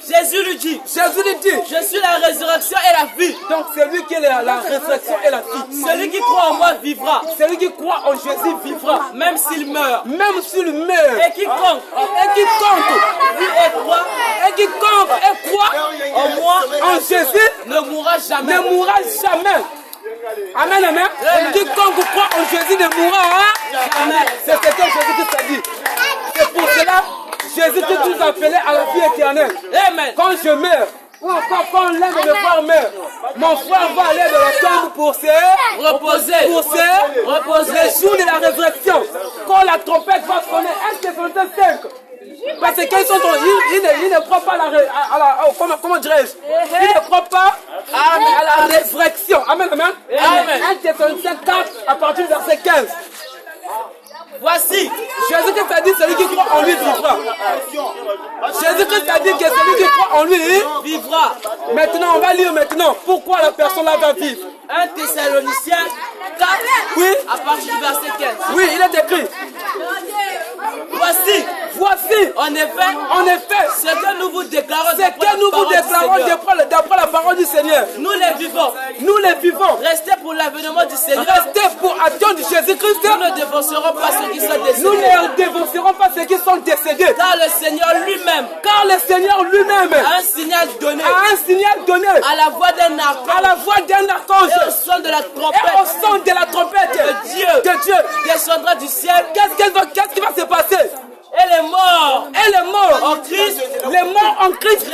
Jésus lui dit. Jésus lui dit. Je suis la résurrection et la vie. Donc c'est lui qui est la résurrection et la vie. Celui qui croit en moi vivra. Celui qui croit en Jésus vivra. Même s'il meurt. Même s'il meurt. Et quiconque. Vit et croit. Et quiconque et croit en moi. En Jésus. Ne mourra jamais. Ne mourra jamais. Amen, amen. Quiconque croit en Jésus ne mourra jamais. C'est ce que Jésus-Christ a dit. C'est pour cela Jésus-Christ nous appelait à la vie éternelle. Amen. Quand je meurs, ou encore quand l'un de mes frères meurt, mon frère va aller dans la tombe pour se reposer. Le jour de la résurrection. Quand la trompette va sonner, 1 Thessaloniciens 5. Parce qu'ils ne croient pas comment dirais-je? Ils ne croient pas à la résurrection. Amen, amen. Amen. 1 Thessaloniciens 4 à partir du verset 15. Voici, Jésus-Christ a dit celui qui croit en lui vivra. Jésus-Christ a dit que celui qui croit en lui vivra. Maintenant, on va lire maintenant pourquoi la personne là va vivre. 1 Thessaloniciens 4, oui, à partir du verset 15. Oui, il est écrit. Voici, en effet, ce que nous vous déclarons d'après la parole du Seigneur. Nous les vivons. Restez pour l'avènement du Seigneur. Restez pour attendre Jésus-Christ. Nous ne défoncerons pas ceux qui sont décédés. Nous ne défoncerons pas ceux qui sont décédés. Car le Seigneur lui-même. A un signal donné. À la voix d'un archange. Et au son de la trompette. Que Dieu descendra du ciel. Qu'est-ce qui va se passer? Et les morts en Christ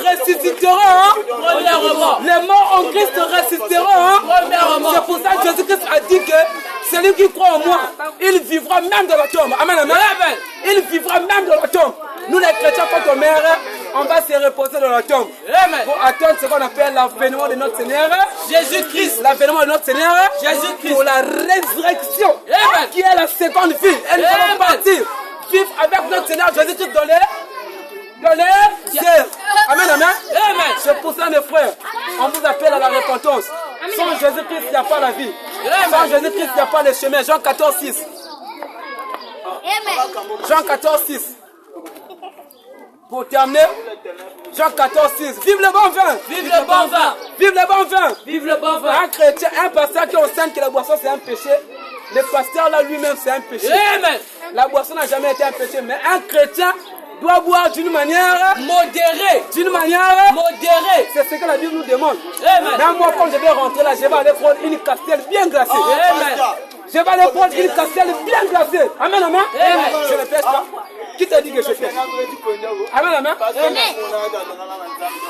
ressusciteront premièrement. Les morts en Christ ressusciteront premièrement. C'est pour ça que Jésus-Christ a dit que celui qui croit en moi, il vivra même dans la tombe. Amen, amen. Il vivra même dans la tombe. Nous les chrétiens, quand on meurt, on va se reposer dans la tombe. Pour attendre ce qu'on appelle l'avènement de notre Seigneur Jésus-Christ. L'avènement de notre Seigneur Jésus-Christ. Pour la résurrection. Qui est la seconde vie. Et nous allons partir vivre avec notre Seigneur Jésus-Christ dans les cieux. Amen, amen. C'est pour ça, mes frères, on vous appelle à la repentance. Sans Jésus-Christ, il n'y a pas la vie. Sans Jésus-Christ, il n'y a pas le chemin. Jean 14, 6. Jean 14, 6. Pour terminer, Jean 14, 6. Vive le bon vin! Vive le bon vin! Vive le bon vin! Vive le bon vin! Un chrétien, un pasteur qui enseigne que la boisson c'est un péché, le pasteur là lui-même c'est un péché. Amen. La boisson n'a jamais été un péché, mais un chrétien doit boire d'une manière modérée. C'est ce que la Bible nous demande. Amen. Même moi, quand je vais rentrer là, je vais aller prendre une castelle bien glacée. Amen. Je vais aller prendre une castelle bien glacée. Amen, amen. Je ne pêche pas. Qui t'a dit que je pêche? Amen, amen.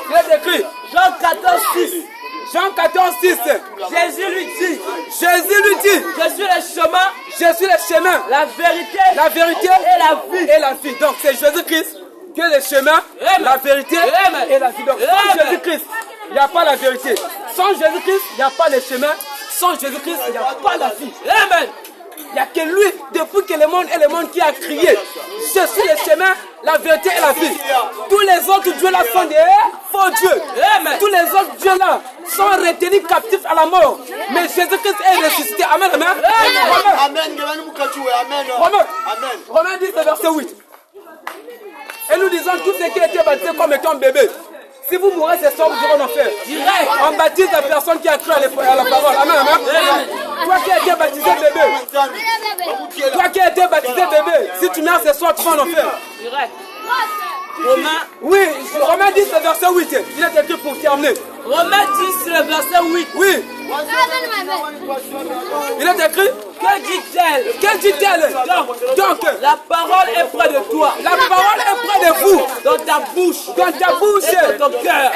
Il est écrit. Jean 14, 6. Jean 14, 6. Jésus lui dit. Je suis le chemin. La vérité et la vie. Donc c'est Jésus-Christ qui est le chemin, la vérité et la vie. Donc sans Jésus-Christ, il n'y a pas la vérité. Sans Jésus-Christ, il n'y a pas le chemin. Sans Jésus-Christ, il n'y a pas la vie. Amen. Il n'y a que lui, depuis que le monde est le monde, qui a crié. Je suis le chemin, la vérité et la vie. Tous les autres dieux là sont des faux dieux. Amen. Tous les autres dieux là sont retenus captifs à la mort. Mais Jésus-Christ est ressuscité. Amen, amen. Romains 10, verset 8. Et nous disons tous ceux qui étaient baptisés comme étant bébés. Si vous mourrez ce soir, vous irez en enfer. On baptise la personne qui a cru à la parole. Amen, amen. Toi qui as été baptisé bébé. Si tu meurs ce soir, tu vas en enfer. Romains 10, verset 8. Il est écrit pour terminer. Romains 10, le verset 8. Oui. Il est écrit. Que dit-elle? Donc, la parole est près de toi. La parole est près de vous. Dans ta bouche.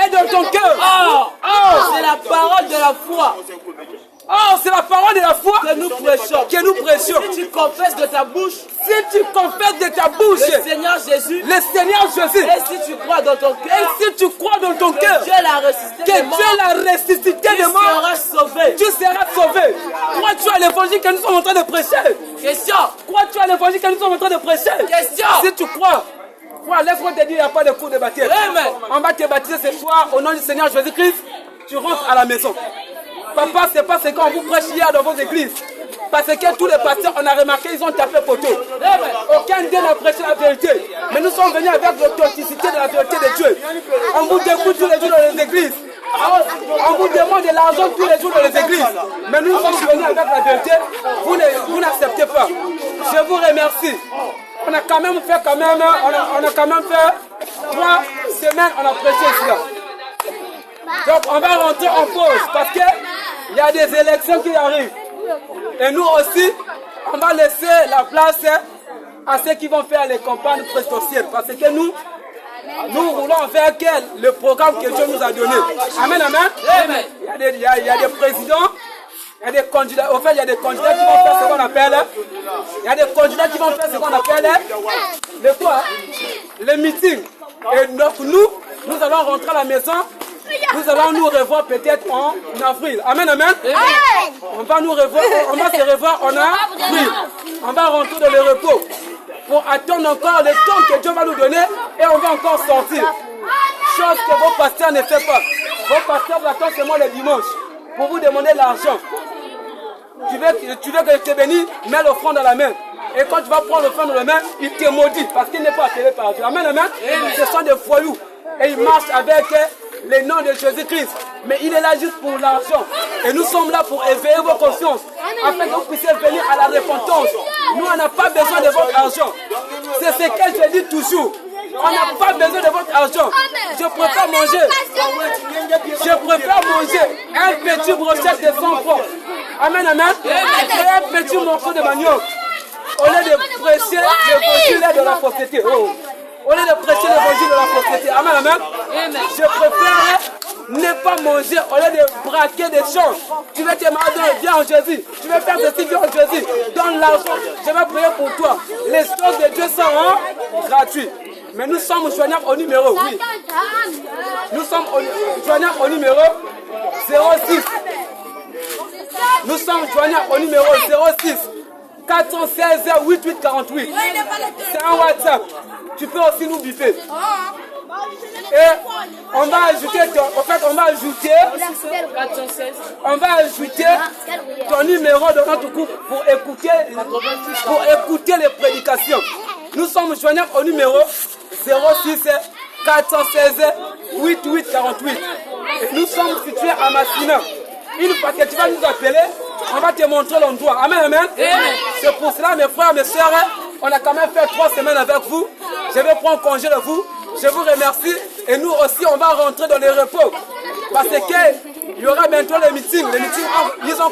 Et dans ton cœur. Oh, c'est la parole de la foi. C'est la parole de la foi que nous prêchons. Si tu confesses de ta bouche, le Seigneur Jésus, et si tu crois dans ton cœur, Dieu l'a ressuscité de mort, tu seras sauvé. Crois-tu à l'évangile que nous sommes en train de prêcher? Question. Crois-tu à l'évangile que nous sommes en train de prêcher? Question. Si tu crois, laisse-moi te dire, il n'y a pas de cours de baptême. Amen. On va te baptiser ce soir au nom du Seigneur Jésus-Christ. Tu rentres à la maison. Papa, c'est pas ce qu'on vous prêche hier dans vos églises. Parce que tous les pasteurs, on a remarqué, ils ont tapé poteau. Aucun d'eux n'a prêché la vérité. Mais nous sommes venus avec l'authenticité de la vérité de Dieu. On vous découte tous les jours dans les églises. On vous demande de l'argent tous les jours dans les églises. Mais nous sommes venus avec la vérité. Vous n'acceptez pas. Je vous remercie. On a quand même fait, on a quand même fait 3 semaines, on a prêché cela. Donc on va rentrer en pause parce qu'il y a des élections qui arrivent. Et nous aussi, on va laisser la place à ceux qui vont faire les campagnes présidentielles. Parce que nous voulons faire le programme que Dieu nous a donné. Amen, amen. Il y a des présidents, il y a des candidats. Au fait, il y a des candidats qui vont faire ce qu'on appelle. Il y a des candidats qui vont faire ce qu'on appelle les meetings. Et donc nous allons rentrer à la maison. Nous allons nous revoir peut-être en avril. Amen, amen. On va se revoir en avril. On va rentrer dans le repos pour attendre encore le temps que Dieu va nous donner et on va encore sortir. Chose que vos pasteurs ne font pas. Vos pasteurs vous attendent seulement le dimanche pour vous demander l'argent. Tu veux que je te bénisse, mets l'offrande dans la main. Et quand tu vas prendre l'offrande dans la main, il te maudit parce qu'il n'est pas appelé par Dieu. Amen, amen. Ce sont des voyous. Et ils marchent avec le nom de Jésus-Christ. Mais il est là juste pour l'argent. Et nous sommes là pour éveiller vos consciences. Afin que vous puissiez venir à la repentance. Nous, on n'a pas besoin de votre argent. C'est ce que je dis toujours. On n'a pas besoin de votre argent. Je préfère manger un petit brochette de 100 francs. Amen, amen. Et un petit morceau de manioc. Au lieu de prêcher l'évangile de la prospérité. Au lieu de prêcher l'évangile de la prospérité. Amen, amen. Je préfère ne pas manger au lieu de braquer des choses. Tu veux te marier, viens en Jésus. Tu veux faire ceci, viens en Jésus. Donne l'argent. Je vais prier pour toi. Les choses de Dieu sont gratuites. Mais nous sommes joignables au numéro, oui. Nous sommes joignables au numéro 06. Nous sommes joignables au numéro 06 416 8848. C'est un WhatsApp. Tu peux aussi nous biffer. Et on va ajouter ton numéro de notre groupe pour écouter les prédications. Nous sommes joignables au numéro 06 416 8848. Et nous sommes situés à Massina. Une fois que tu vas nous appeler, on va te montrer l'endroit. Amen, amen. C'est pour cela, mes frères, mes soeurs, on a quand même fait 3 semaines avec vous. Je vais prendre congé de vous. Je vous remercie. Et nous aussi, on va rentrer dans les repos. Parce qu'il y aura bientôt les meetings. Les meetings, ils ont